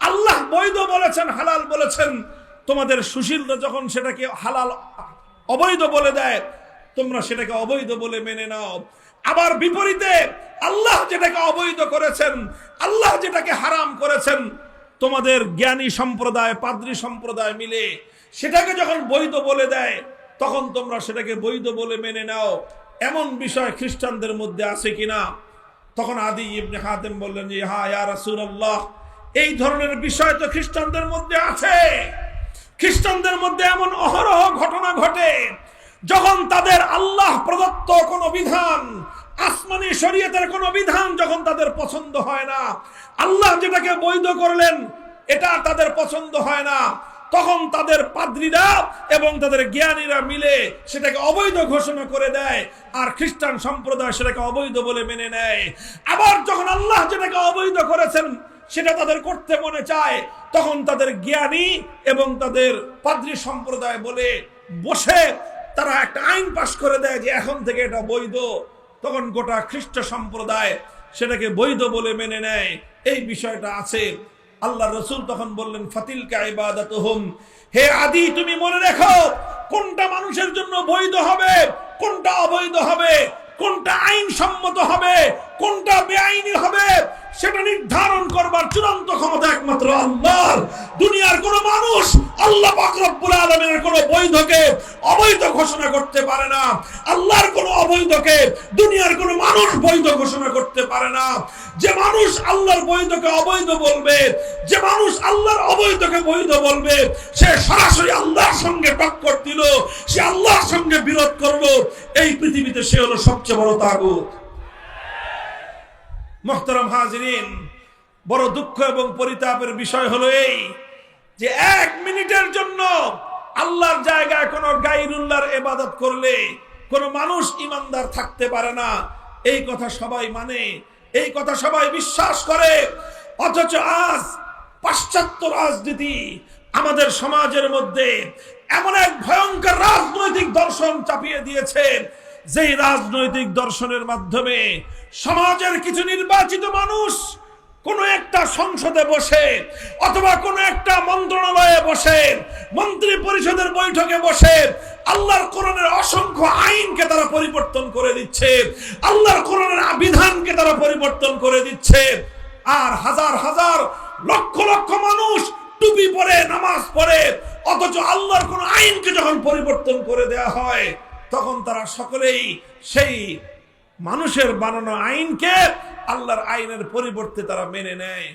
আল্লাহ বৈধ বলেছেন, হালাল বলেছেন, তোমাদের সুশীলরা যখন সেটাকে হালাল অবৈধ বলে দেয়, তোমরা সেটাকে অবৈধ বলে মেনে নাও। আবার বিপরীতে আল্লাহ যেটাকে অবৈধ করেছেন, আল্লাহ যেটাকে হারাম করেছেন, তোমাদের জ্ঞানী সম্প্রদায়, পাদ্রী সম্প্রদায় মিলে সেটাকে যখন বৈধ বলে দেয়, তখন তোমরা সেটাকে বৈধ বলে মেনে নাও। এমন বিষয় খ্রিস্টানদের মধ্যে আছে কিনা? তখন আদি ইবনে হাতেম বললেন যে হ্যাঁ ইয়া রাসূলুল্লাহ, এই ধরনের বিষয় তো খ্রিস্টানদের মধ্যে আছে। খ্রিস্টানদের মধ্যে এমন অহরহ ঘটনা ঘটে যখন তাদের আল্লাহ প্রদত্ত কোনো বিধান, আসমানি শরীয়তের কোনো বিধান যখন তাদের পছন্দ হয় না, আল্লাহ যেটাকে বৈধ করলেন এটা তাদের পছন্দ হয় না, তখন তাদের পাদ্রীরা এবং তাদের জ্ঞানীরা মিলে সেটাকে অবৈধ ঘোষণা করে দেয়, আর খ্রিস্টান সম্প্রদায় সেটাকে অবৈধ বলে মেনে নেয়। আবার যখন আল্লাহ যেটাকে অবৈধ করেছেন সেটা তাদের করতে মনে চায়, তখন তাদের জ্ঞানী এবং তাদের পাদ্রী সম্প্রদায় বলে বসে তারা একটা আইন পাশ করে দেয় যে এখন থেকে এটা বৈধ। তখন গোটা খ্রিস্ট সম্প্রদায় সেটাকে বৈধ বলে মেনে নেয়। এই বিষয়টা আছে। আল্লাহ রসুল তখন বললেন, ফাতিলকা ইবাদাতুহুম, হে আদি তুমি মনে রেখো কোনটা মানুষের জন্য বৈধ হবে, কোনটা অবৈধ হবে, কোনটা আইন সম্মত হবে, কোনটা বেআইনি হবে, সেটা নির্ধারণ করবার চূড়ান্ত ক্ষমতা একমাত্র আল্লাহর। দুনিয়ার কোন মানুষ আল্লাহ পাক রব্বুল আলামিনের কোন বৈধকে অবৈধ ঘোষণা করতে পারে না। আল্লাহর কোন অবৈধকে দুনিয়ার কোন মানুষ বৈধ ঘোষণা করতে পারে না। যে মানুষ আল্লাহর বৈধকে অবৈধ বলবে, যে মানুষ আল্লাহর অবৈধকে বৈধ বলবে, সে সরাসরি আল্লাহর সঙ্গে টক্কর দিল, সে আল্লাহর সঙ্গে বিরোধ করলো। এই পৃথিবীতে সে হলো সবচেয়ে বড় তাগুত। মুহতারাম হাজিরিন, বড় দুঃখ এবং পরিতাপের বিষয় হলো এই যে এক মিনিটের জন্য আল্লাহর জায়গায় কোন গায়রুল্লাহর ইবাদত করলে কোন মানুষ ইমানদার থাকতে পারে না। এই কথা সবাই মানে, এই কথা সবাই বিশ্বাস করে, অথচ আজ পাশ্চাত্য রাজনীতি আমাদের সমাজের মধ্যে এমন এক ভয়ঙ্কর রাজনৈতিক দর্শন চাপিয়ে দিয়েছে, যেই রাজনৈতিক দর্শনের মাধ্যমে সমাজের কিছু নির্বাচিত মানুষ কোন একটা সংসদে বসে অথবা কোন একটা মন্ত্রণালয়ে বসে, মন্ত্রী পরিষদের বৈঠকে বসে আল্লাহর কোরআনের অসংখ্য আইনকে তারা পরিবর্তন করে দিচ্ছে, আল্লাহর কোরআনের বিধানকে তারা পরিবর্তন করে দিচ্ছে। আর হাজার হাজার লক্ষ লক্ষ মানুষ টুপি পরে নামাজ পড়ে, অথচ আল্লাহর কোন আইনকে যখন পরিবর্তন করে দেয়া হয় তখন তারা সকলেই সেই মানুষের বানানো আইনকে আল্লাহর আইনের পরিবর্তে তারা মেনে নেয়।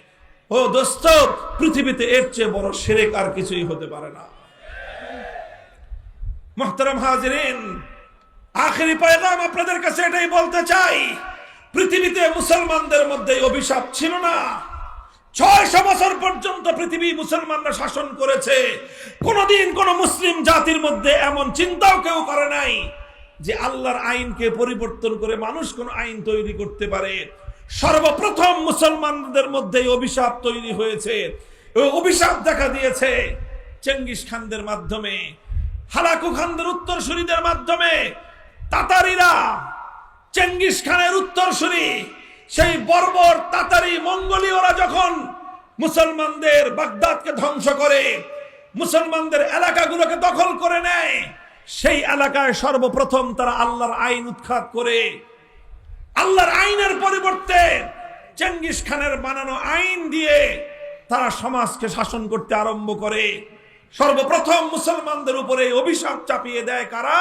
ও দোস্ত, পৃথিবীতে এর চেয়ে বড় শিরক আর কিছুই হতে পারে না। মুহতারাম হাজিরিন, আখেরি পয়গাম আপনাদের কাছে এটাই বলতে চাই, পৃথিবীতে মুসলমানদের মধ্যে অভিশাপ ছিল না। 600 বছর পর্যন্ত পৃথিবী মুসলমানরা শাসন করেছে। কোনদিন কোন মুসলিম জাতির মধ্যে এমন চিন্তাও কেউ করে নাই যে আল্লাহর আইনকে পরিবর্তন করে মানুষ কোন আইন তৈরি করতে পারে। সর্বপ্রথম মুসলমানদের মধ্যে অভিশাপ তৈরি হয়েছে। ওই অভিশাপ দেখা দিয়েছে চেঙ্গিস খানদের মাধ্যমে, হালাকু খানদের উত্তরসূরিদের মাধ্যমে। তাতারিরা চেঙ্গিস খানের উত্তরসূরি, সেই বর্বর তাতারি মঙ্গোলীয়রা যখন মুসলমানদের বাগদাদকে ধ্বংস করে, মুসলমানদের এলাকাগুলোকে দখল করে নেয়, সেই এলাকায় সর্বপ্রথম তারা আল্লাহর আইন উৎখাত করে আল্লাহর আইনের পরিবর্তে চেঙ্গিস খানের বানানো আইন দিয়ে তারা সমাজকে শাসন করতে আরম্ভ করে। সর্বপ্রথম মুসলমানদের উপরে অভিশাপ চাপিয়ে দেয় কারা?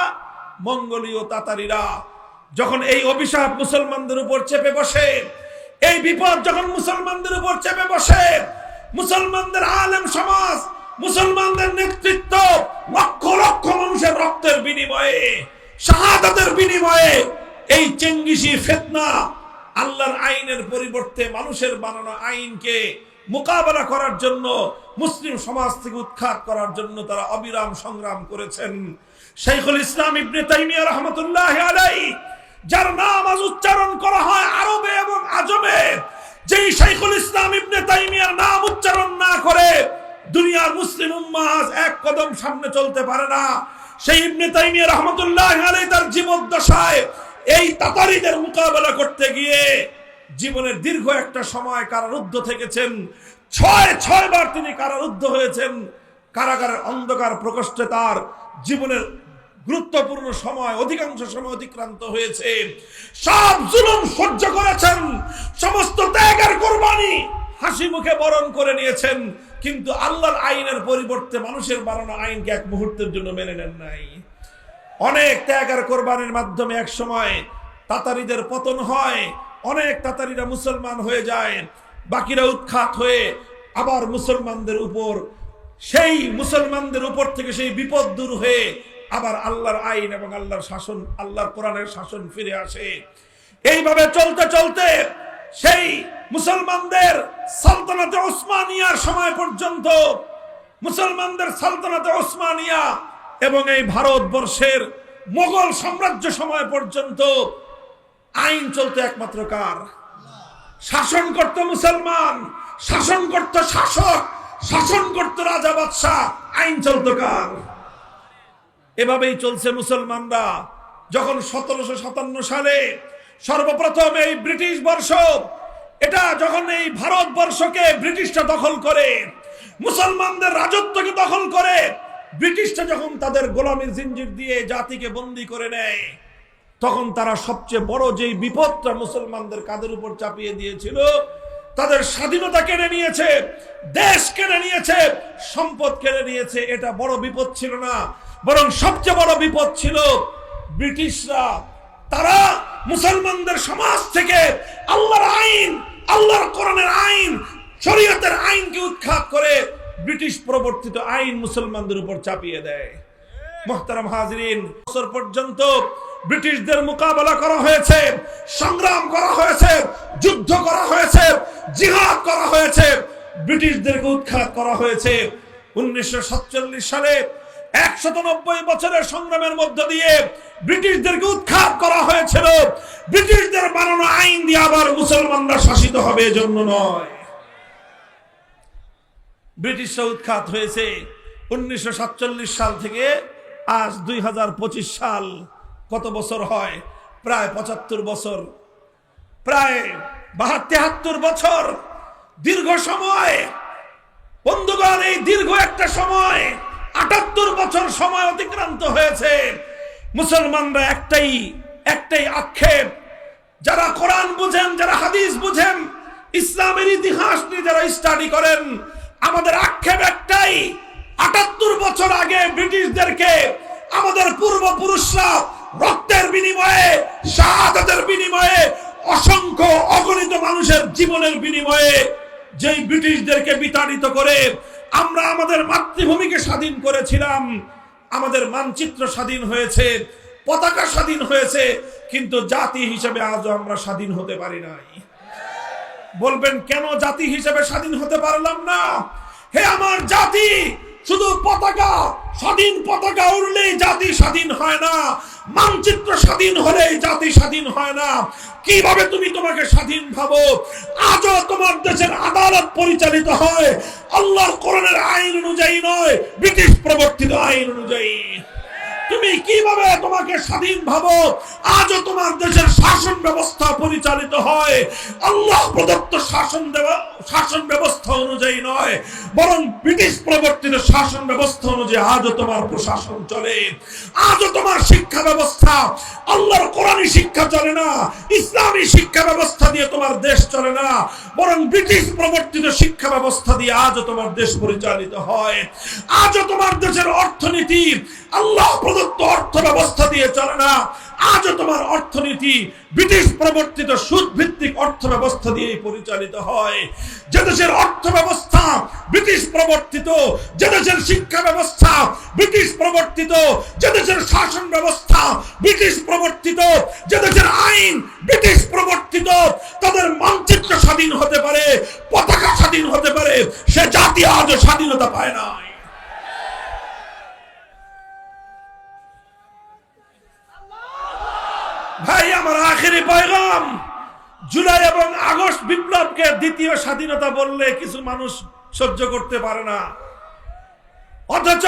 মঙ্গোলীয় তাতারিরা। যখন এই অভিশাপ মুসলমানদের উপর চেপে বসে, এই বিপদ যখন মুসলমানদের উপর চেপে বসে, মুসলমানদের আলেম সমাজ, মুসলমানদের নেতৃত্ব লক্ষ লক্ষ মানুষের রক্তের বিনিময়ে, শাহাদাতের বিনিময়ে এই চেঙ্গিসি ফিতনা আল্লাহর আইনের পরিবর্তে মানুষের বানানো আইনকে মোকাবেলা করার জন্য, মুসলিম সমাজ থেকে উৎখাত করার জন্য তারা অবিরাম সংগ্রাম করেছেন। শাইখুল ইসলাম ইবনে তাইমিয়া রাহমাতুল্লাহ আলাইহি, যার নাম আজ উচ্চারণ করা হয় আরবে এবং আজমে, যেই শাইখুল ইসলাম ইবনে তাইমিয়ার নাম উচ্চারণ না করে দুনিয়ার মুসলিম উম্মাহ এক কদম সামনে চলতে পারে না। সেই ইবনে তাইমিয়া রাহমাতুল্লাহ আলাইহি তার জীবদ্দশায় এই তাতারিদের মোকাবেলা করতে গিয়ে জীবনের দীর্ঘ একটা সময় কারারুদ্ধ থেকেছেন। 6 বার তিনি কারারুদ্ধ হয়েছেন। কারাগারের অন্ধকার প্রকোষ্ঠে তার জীবনের গুরুত্বপূর্ণ সময়, অধিকাংশ সময় অতিক্রান্ত হয়েছে। সব জুলুম সহ্য করেছেন, সমস্ত ত্যাগের কুরবানি হাসি মুখে বরণ করে নিয়েছেন, কিন্তু আল্লাহর আইনের পরিবর্তে মানুষের বানানো আইনকে এক মুহূর্তের জন্য মেনে নেন নাই। অনেক ত্যাগের কোরবানির মাধ্যমে এক সময় তাতারিদের পতন হয়, অনেক তাতারিরা মুসলমান হয়ে যায়, বাকিরা উৎখাত হয়ে আবার মুসলমানদের উপর, সেই মুসলমানদের উপর থেকে সেই বিপদ দূর হয়ে আবার আল্লাহর আইন এবং আল্লাহর শাসন, আল্লাহর কোরআনের শাসন ফিরে আসে। এইভাবে চলতে চলতে সেই মুসলমানদের সালতানাতে ওসমানিয়ার সময় পর্যন্ত, মুসলমানদের সালতানাতে ওসমানিয়া এবং এই ভারতবর্ষের মোগল সাম্রাজ্য সময় পর্যন্ত আইন চলতো একমাত্র কার? শাসন করত মুসলমান, শাসন করত শাসক, শাসন করত রাজা বাদশাহ, আইন চলতো কার? এভাবেই চলছে মুসলমানরা। যখন 1757 সালে সর্বপ্রথম এই ব্রিটিশ বর্ষ, এটা যখন এই ভারতবর্ষকে ব্রিটিশরা দখল করে, মুসলমানদের রাজত্বকে দখল করে, ব্রিটিশরা যখন তাদের গোলামির জিঞ্জির দিয়ে জাতিকে বন্দী করে নেয়, তখন তারা সবচেয়ে বড় যেই বিপদটা মুসলমানদের কাঁধের উপর চাপিয়ে দিয়েছিল, তাদের স্বাধীনতা কেড়ে নিয়েছে, দেশ কেড়ে নিয়েছে, সম্পদ কেড়ে নিয়েছে, এটা বড় বিপদ ছিল না, বরং সবচেয়ে বড় বিপদ ছিল ব্রিটিশরা। তারা মুসলমানদের সমাজ থেকে আল্লাহর আইন, আল্লাহর কোরআনের আইন, শরীয়তের আইনকে উৎখাত করে ব্রিটিশ প্রবর্তিত আইন মুসলমানদের উপর চাপিয়ে দেয়। মুহতারাম হাজিরিন, বছর পর্যন্ত ব্রিটিশদের মোকাবেলা করা হয়েছে, সংগ্রাম করা হয়েছে, যুদ্ধ করা হয়েছে, জিহাদ করা হয়েছে, ব্রিটিশদেরকে উৎখাত করা হয়েছে। 1947 সালে 190 বছরের সংগ্রামের মধ্য দিয়ে ব্রিটিশদেরকে উৎখাত করা হয়েছিল। ব্রিটিশদের বানানো আইন দিয়ে আবার মুসলমানরা শাসিত হবে এজন্য নয়। ব্রিটিশরা উৎখাত হয়েছে 1947 সাল থেকে আজ 2025 সাল। কত বছর হয়? প্রায় 75 বছর, প্রায় 72 বছর। দীর্ঘ সময় বন্ধুগণ, এই দীর্ঘ একটা সময় ৭৮ বছর সময় অতিক্রান্ত হয়েছে। মুসলমানরা একটাই আক্ষেপ, যারা কোরআন বুঝেন, যারা হাদিস বুঝেন, ইসলামের ইতিহাস নিয়ে যারা স্টাডি করেন, আমাদের আক্ষেপ একটাই, ৭৮ বছর আগে ব্রিটিশদেরকে আমাদের পূর্বপুরুষরা রক্তের বিনিময়ে, শাহাদাতের বিনিময়ে, অসংখ্য অগণিত মানুষের জীবনের বিনিময়ে যেই ব্রিটিশদেরকে বিতাড়িত করে আমরা আমাদের মাতৃভূমিকে স্বাধীন করেছিলাম, আমাদের মানচিত্র স্বাধীন হয়েছে, পতাকা স্বাধীন হয়েছে, কিন্তু জাতি হিসেবে আজও আমরা স্বাধীন হতে পারি নাই। বলবেন কেন জাতি হিসেবে স্বাধীন হতে পারলাম না? হে আমার জাতি, শুধু পতাকা, স্বাধীন পতাকা উড়লেই জাতি স্বাধীন হয় না, মানচিত্র স্বাধীন হলেই জাতি স্বাধীন হয় না। কিভাবে তুমি তোমাকে স্বাধীন ভাবো? আজও তোমার দেশের আদালত পরিচালিত হয় আল্লাহর কোরআনের আইন অনুযায়ী নয়, ব্রিটিশ প্রবর্তিত আইন অনুযায়ী। তুমি কিভাবে তোমাকে স্বাধীন ভাবো? আজও তোমার দেশের শাসন ব্যবস্থা পরিচালিত হয় আল্লাহ প্রদত্ত শাসন ব্যবস্থা অনুযায়ী নয়, বরং ব্রিটিশ প্রবর্তিত শাসন ব্যবস্থা অনুযায়ী আজও তোমার প্রশাসন চলে। আজও তোমার শিক্ষা ব্যবস্থা আল্লাহর কোরআনী শিক্ষা চলে না, ইসলামী শিক্ষা ব্যবস্থা দিয়ে তোমার দেশ চলে না, বরং ব্রিটিশ প্রবর্তিত শিক্ষা ব্যবস্থা দিয়ে আজও তোমার দেশ পরিচালিত হয়। আজও তোমার দেশের অর্থনীতি আল্লাহ প্রদত্ত অর্থ ব্যবস্থা দিয়ে চলে না, আজও তোমার অর্থনীতি ব্রিটিশ প্রবর্তিত সুদ ভিত্তিক অর্থ ব্যবস্থা দিয়ে পরিচালিত হয়। যে দেশের অর্থ ব্যবস্থা ব্রিটিশ প্রবর্তিত, যে দেশের শিক্ষা ব্যবস্থা ব্রিটিশ প্রবর্তিত, যে দেশের শাসন ব্যবস্থা ব্রিটিশ প্রবর্তিত, যে দেশের আইন ব্রিটিশ প্রবর্তিত, তাদের মানচিত্র স্বাধীন হতে পারে, পতাকা স্বাধীন হতে পারে, সে জাতি আজও স্বাধীনতা পায় না। ভাই আমার, আখেরি পয়গাম, জুলাই এবং আগস্ট বিপ্লবকে দ্বিতীয় স্বাধীনতা বললে কিছু মানুষ সহ্য করতে পারে না, অথচ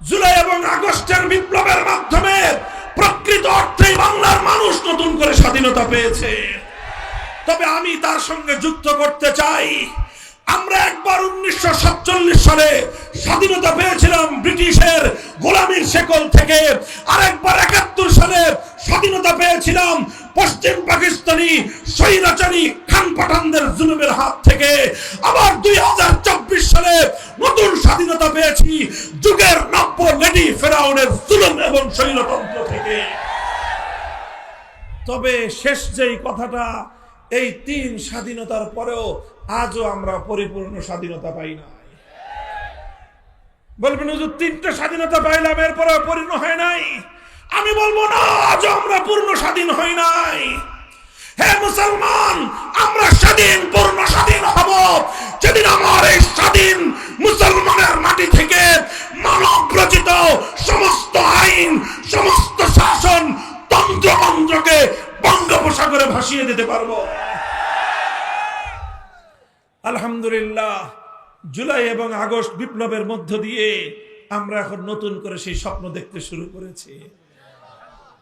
জুলাই এবং আগস্টের বিপ্লবের মাধ্যমে প্রকৃত অর্থেই বাংলার মানুষ নতুন করে স্বাধীনতা পেয়েছে। তবে আমি তার সঙ্গে যুক্ত করতে চাই, আমরা একবার 1947 সালে স্বাধীনতা পেয়েছিলাম ব্রিটিশের গোলামীর শেকল থেকে, আরেকবার 71 সালে স্বাধীনতা পেয়েছিলাম পশ্চিম পাকিস্তানি স্বৈরাচারী খান পাঠানদের জুলুমের হাত থেকে, আবার 2024 সালে নতুন স্বাধীনতা পেয়েছি যুগের নব্য লেডি ফেরাউনের জুলুম এবং স্বৈরতন্ত্র থেকে। তবে শেষ যেই কথাটা, এই 3 স্বাধীনতার পরেও আজও আমরা পরিপূর্ণ স্বাধীনতা পাই নাই। বলবেন হুজুর 3টা স্বাধীনতা পাইলাম এরপরেও পূর্ণ হয় নাই। আমি বলবো না, আজও আমরা পূর্ণ স্বাধীন হই নাই। হে মুসলমান, আমরা স্বাধীন, পূর্ণ স্বাধীন হব যেদিন আমার এই স্বাধীন মুসলমানের মাটি থেকে মানব রচিত সমস্ত আইন, সমস্ত শাসন তন্ত্র মন্ত্রকে বঙ্গোপসাগরে ভাসিয়ে দিতে পারবো। আলহামদুলিল্লাহ, জুলাই এবং আগস্ট বিপ্লবের মধ্য দিয়ে আমরা এখন নতুন করে সেই স্বপ্ন দেখতে শুরু করেছি।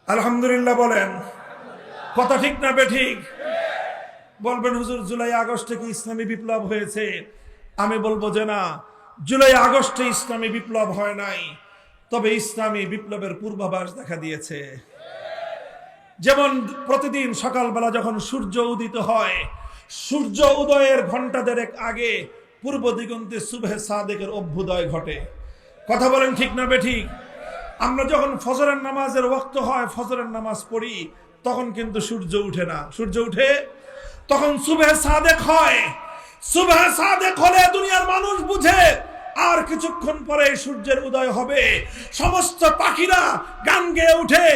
আলহামদুলিল্লাহ বলেন, কথা ঠিক না বেঠিক? বলবেন হুজুর জুলাই আগস্টে কি ইসলামী বিপ্লব হয়েছে? আমি বলবো যে না, জুলাই আগস্টে ইসলামী বিপ্লব হয় নাই, তবে ইসলামী বিপ্লবের পূর্বাভাস দেখা দিয়েছে। যেমন প্রতিদিন সকালবেলা যখন সূর্য উদিত হয়, সূর্য উদয়ের ঘন্টা দেড়েক আগে পূর্ব দিগন্তে সুবহে সাদেকের অভ্যুদয় ঘটে। কথা বলেন ঠিক না বেঠিক? আমরা যখন ফজরের নামাজের ওয়াক্ত হয়, ফজরের নামাজ পড়ি, তখন কিন্তু সূর্য উঠে না। সূর্য উঠে তখন সুবহে সাদেক হয়। সুবহে সাদেক হলে দুনিয়ার মানুষ বুঝে আর কিছুক্ষণ পরে সূর্যের উদয় হবে। সমস্ত পাখিরা গান গেয়ে উঠে,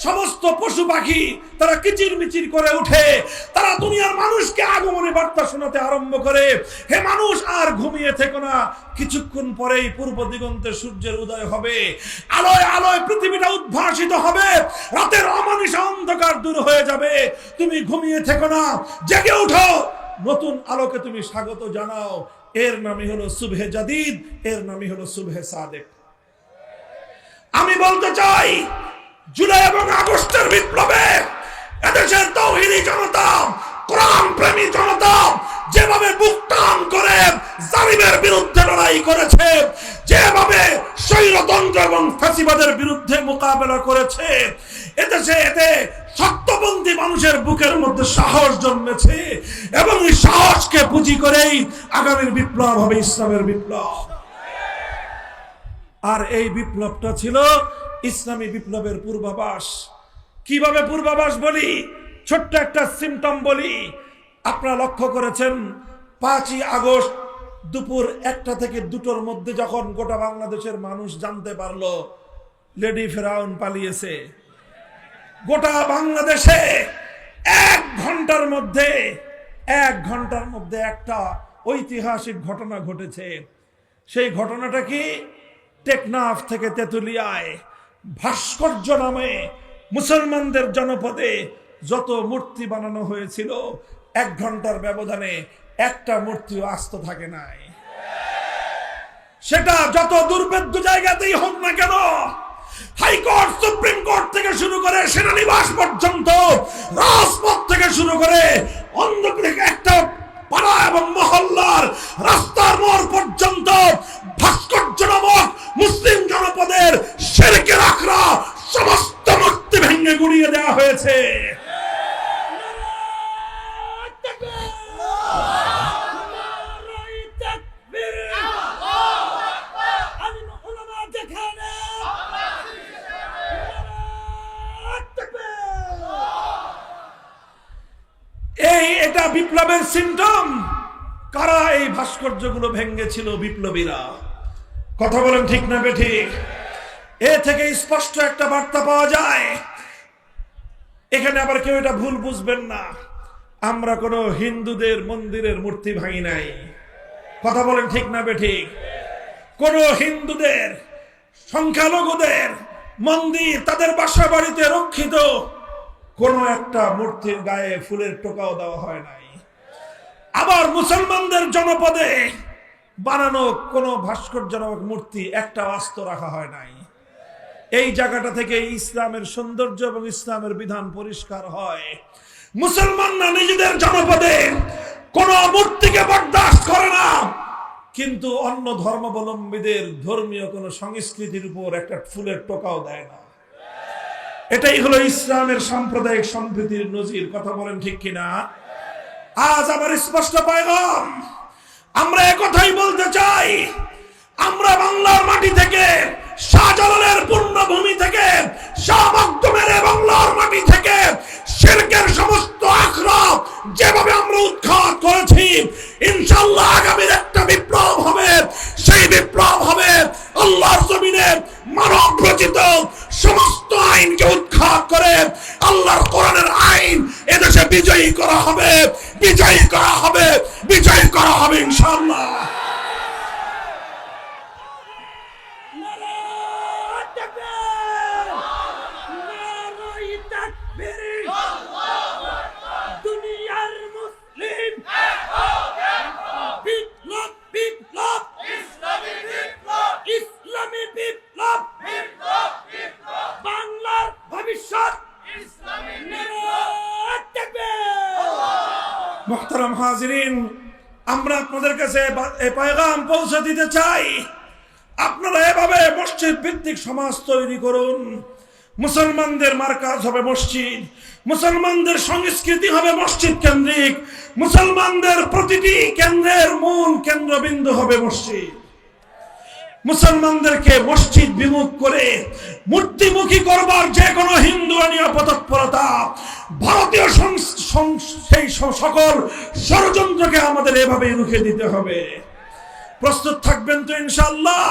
সমস্ত পশু পাখি তারা কিচিরমিচির করে উঠে, তারা দুনিয়ার মানুষকে আগমনী বার্তা শোনাতে আরম্ভ করে, হে মানুষ আর ঘুমিয়ে থেকো না, কিছুক্ষণ পরেই পূর্ব দিগন্তে সূর্যের উদয় হবে, আলোয় আলোয় পৃথিবীটা উদ্ভাসিত হবে, রাতের অমানিসা অন্ধকার দূর হয়ে যাবে। তুমি ঘুমিয়ে থেকো না, জেগে উঠো, নতুন আলোকে তুমি স্বাগত জানাও। এর নামই হলো সুবহে জাদিদ, এর নামই হলো সুবহে সাদেক। আমি বলতে চাই, জুলাই এবং আগস্টের বিপ্লবে এদেশের তাওহীদি জনতা, কোরআন প্রেমী জনতা, যেভাবে বুক টান করে জালিমের বিরুদ্ধে লড়াই করেছে, যেভাবে স্বৈরতন্ত্র এবং ফ্যাসিবাদের বিরুদ্ধে মোকাবেলা করেছে, এতে সত্যপন্থী মানুষের বুকের মধ্যে সাহস জন্মেছে এবং এই সাহসকে পুঁজি করেই আগামীর বিপ্লব হবে ইসলামের বিপ্লব। আর এই বিপ্লবটা ছিল ইসলামী বিপ্লবের পূর্বাভাস। কিভাবে পূর্বাভাস বলি? ছোট্ট একটা সিমটম বলি। আপনারা লক্ষ্য করেছেন 5ই আগস্ট দুপুর 1টা থেকে 2টোর মধ্যে যখন গোটা বাংলাদেশের মানুষ জানতে পারলো লেডি ফেরাউন পালিয়েছে, গোটা বাংলাদেশে 1 ঘন্টার মধ্যে একটা ঐতিহাসিক ঘটনা ঘটেছে। সেই ঘটনাটা কি? টেকনাফ থেকে তেতুলিয়ায় ভাস্কর্য নামে মুসলমানদের জনপদে যত মূর্তি বানানো হয়েছিল 1 ঘন্টার ব্যবধানে একটা মূর্তিও আস্ত থাকে নাই। সেটা যত দুর্ভেদ্য জায়গাতেই হোক না কেন, হাইকোর্ট, সুপ্রিম কোর্ট থেকে শুরু করে সেনানিবাস পর্যন্ত, রাজপথ থেকে শুরু করে অন্য একটা পাড়া এবং মহল্লার রাস্তার মোড় পর্যন্ত ভাস্কর্য নামক মুসলিম জনপদের শিরকের আখড়া সমস্ত মূর্তি ভেঙে গুড়িয়ে দেওয়া হয়েছে। এটা বিপ্লবের সিম্পটম। কারা এই ভাস্কর্যগুলো ভেঙেছিল? বিপ্লবীরা। কথা বলেন ঠিক না বেঠিক? এ থেকে স্পষ্ট একটা বার্তা পাওয়া যায়। এখানে আবার কেউ এটা ভুল বুঝবেন না, আমরা কোনো হিন্দুদের মন্দিরের মূর্তি ভাঙি নাই। কথা বলেন ঠিক না বেঠিক? কোন হিন্দুদের, সংখ্যালঘুদের মন্দির, তাদের বাসা বাড়িতে রক্ষিত কোন একটা মূর্তির গায়ে ফুলের টোকাও দেওয়া হয় নাই। আবার মুসলমানদের জনপদে বানানো কোন ভাস্কর্যজনক মূর্তি একটা আস্ত রাখা হয় নাই। এই জায়গাটা থেকে ইসলামের সৌন্দর্য এবং ইসলামের বিধান পরিষ্কার হয়। মুসলমানরা নিজেদের জনপদে কোন মূর্তিকে বরদাস্ত করে না, কিন্তু অন্য ধর্মাবলম্বীদের ধর্মীয় কোন সংস্কৃতির উপর একটা ফুলের টোকাও দেয় না। এটাই হলো ইসলামের সাম্প্রদায়িক সম্প্রীতির নজির। কথা বলেন ঠিক কিনা? আজ আবার স্পষ্ট পয়গাম, আমরা একথাই বলতে চাই, আমরা বাংলার মাটি থেকে, শাহজালালের পুণ্যভূমি থেকে, শাহ মখদুমের বাংলার মাটি থেকে শিরকের সমস্ত আখড়া যেভাবে আমরা উৎখাত করেছি, ইনশাআল্লাহ আগামীর একটা বিপ্লব হবে। সেই বিপ্লব হবে আল্লাহর জমিনে মানব রচিত সমস্ত আইনকে উৎখাত করে আল্লাহর কোরআনের আইন এদেশে বিজয়ী করা হবে, বিজয়ী করা হবে, বিজয়ী করা হবে ইনশাআল্লাহ। মুহতারাম হাজিরিন, আমরা আপনাদের কাছে এই পয়গাম পৌঁছে দিতে চাই, আপনারা এভাবে মসজিদ ভিত্তিক সমাজ তৈরি করুন। মুসলমানদের মার্কাজ হবে মসজিদ, মুসলমানদের সংস্কৃতি হবে মসজিদ কেন্দ্রিক, মুসলমানদের প্রতিটি কেন্দ্রের মূল কেন্দ্রবিন্দু হবে মসজিদ। মুসলমানদেরকে মসজিদ বিমুখ করে মূর্তিমুখী করবার যে কোনো হিন্দুয়ানি অপতৎপরতা, ভারতীয় সেই সকল ষড়যন্ত্রকে আমাদের এভাবেই রুখে দিতে হবে। প্রস্তুত থাকবেন তো ইনশাআল্লাহ?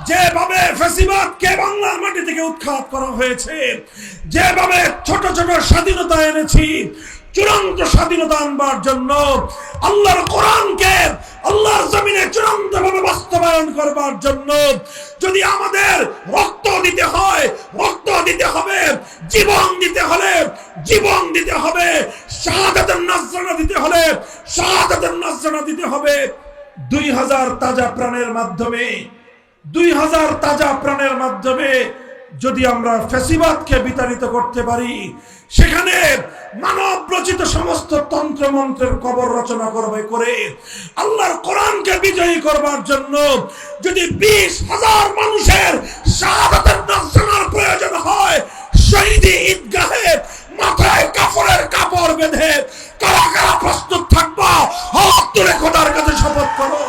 যেভাবে ফ্যাসিবাদকে বাংলার মাটি থেকে উৎখাত করা হয়েছে, যেভাবে ছোট ছোট স্বাধীনতা এনেছি, চূড়ান্ত স্বাধীনতা আনবার জন্য আল্লাহর কোরআনকে আল্লাহর জমিনে চূড়ান্ত ভাবে বাস্তবায়ন করবার জন্য যদি আমাদের রক্ত দিতে হয়, রক্ত দিতে হবে, জীবন দিতে হলে জীবন দিতে হবে, শাহাদাতের নজরানা দিতে হলে শাহাদাতের নজরানা দিতে হবে। 2000 তাজা প্রাণের মাধ্যমে 2000 তাজা প্রাণের মাধ্যমে যদি আমরা ফ্যাসিবাদকে বিতাড়িত করতে পারি, সেখানে মানব রচিত সমস্ত তন্ত্র মন্ত্রের কবর রচনা করে আল্লাহর কোরআনকে বিজয়ী করবার জন্য যদি 20,000 মানুষের শাহাদাতের নাম প্রয়োজন হয়, শহীদি ঈদগাহে মাথায় কাফনের কাপড় বেঁধে কারা কারা প্রস্তুত থাকবা? হাত তুলে খোদার কাছে শপথ করো।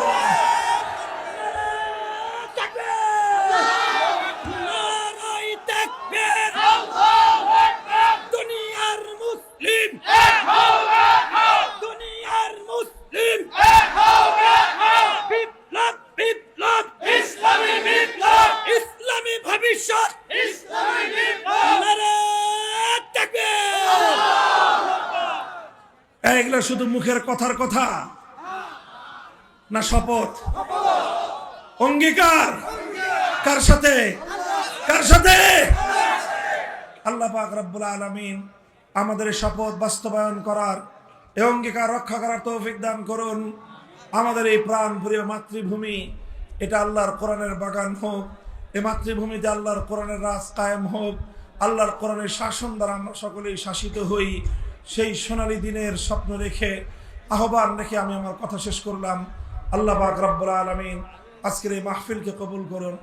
এগুলো শুধু মুখের কথার কথা না, শপথ, অঙ্গীকার। কার সাথে? কার সাথে? আল্লাহ পাক রব্বুল আলামিন আমাদের শপথ বাস্তবায়ন করার, এই অঙ্গীকার রক্ষা করার তৌফিক দান করুন। আমাদের এই প্রাণপ্রিয় মাতৃভূমি, এটা আল্লাহর কোরআনের বাগান হোক। এই মাতৃভূমিতে আল্লাহর কোরআনের রাজ কায়েম হোক। আল্লাহর কোরআনের শাসন দ্বারা আমরা সকলেই শাসিত হই। সেই সোনালী দিনের স্বপ্ন রেখে, আহ্বান রেখে আমি আমার কথা শেষ করলাম। আল্লাহ পাক রব্বুল আলামিন আজকের এই মাহফিলকে কবুল করুন।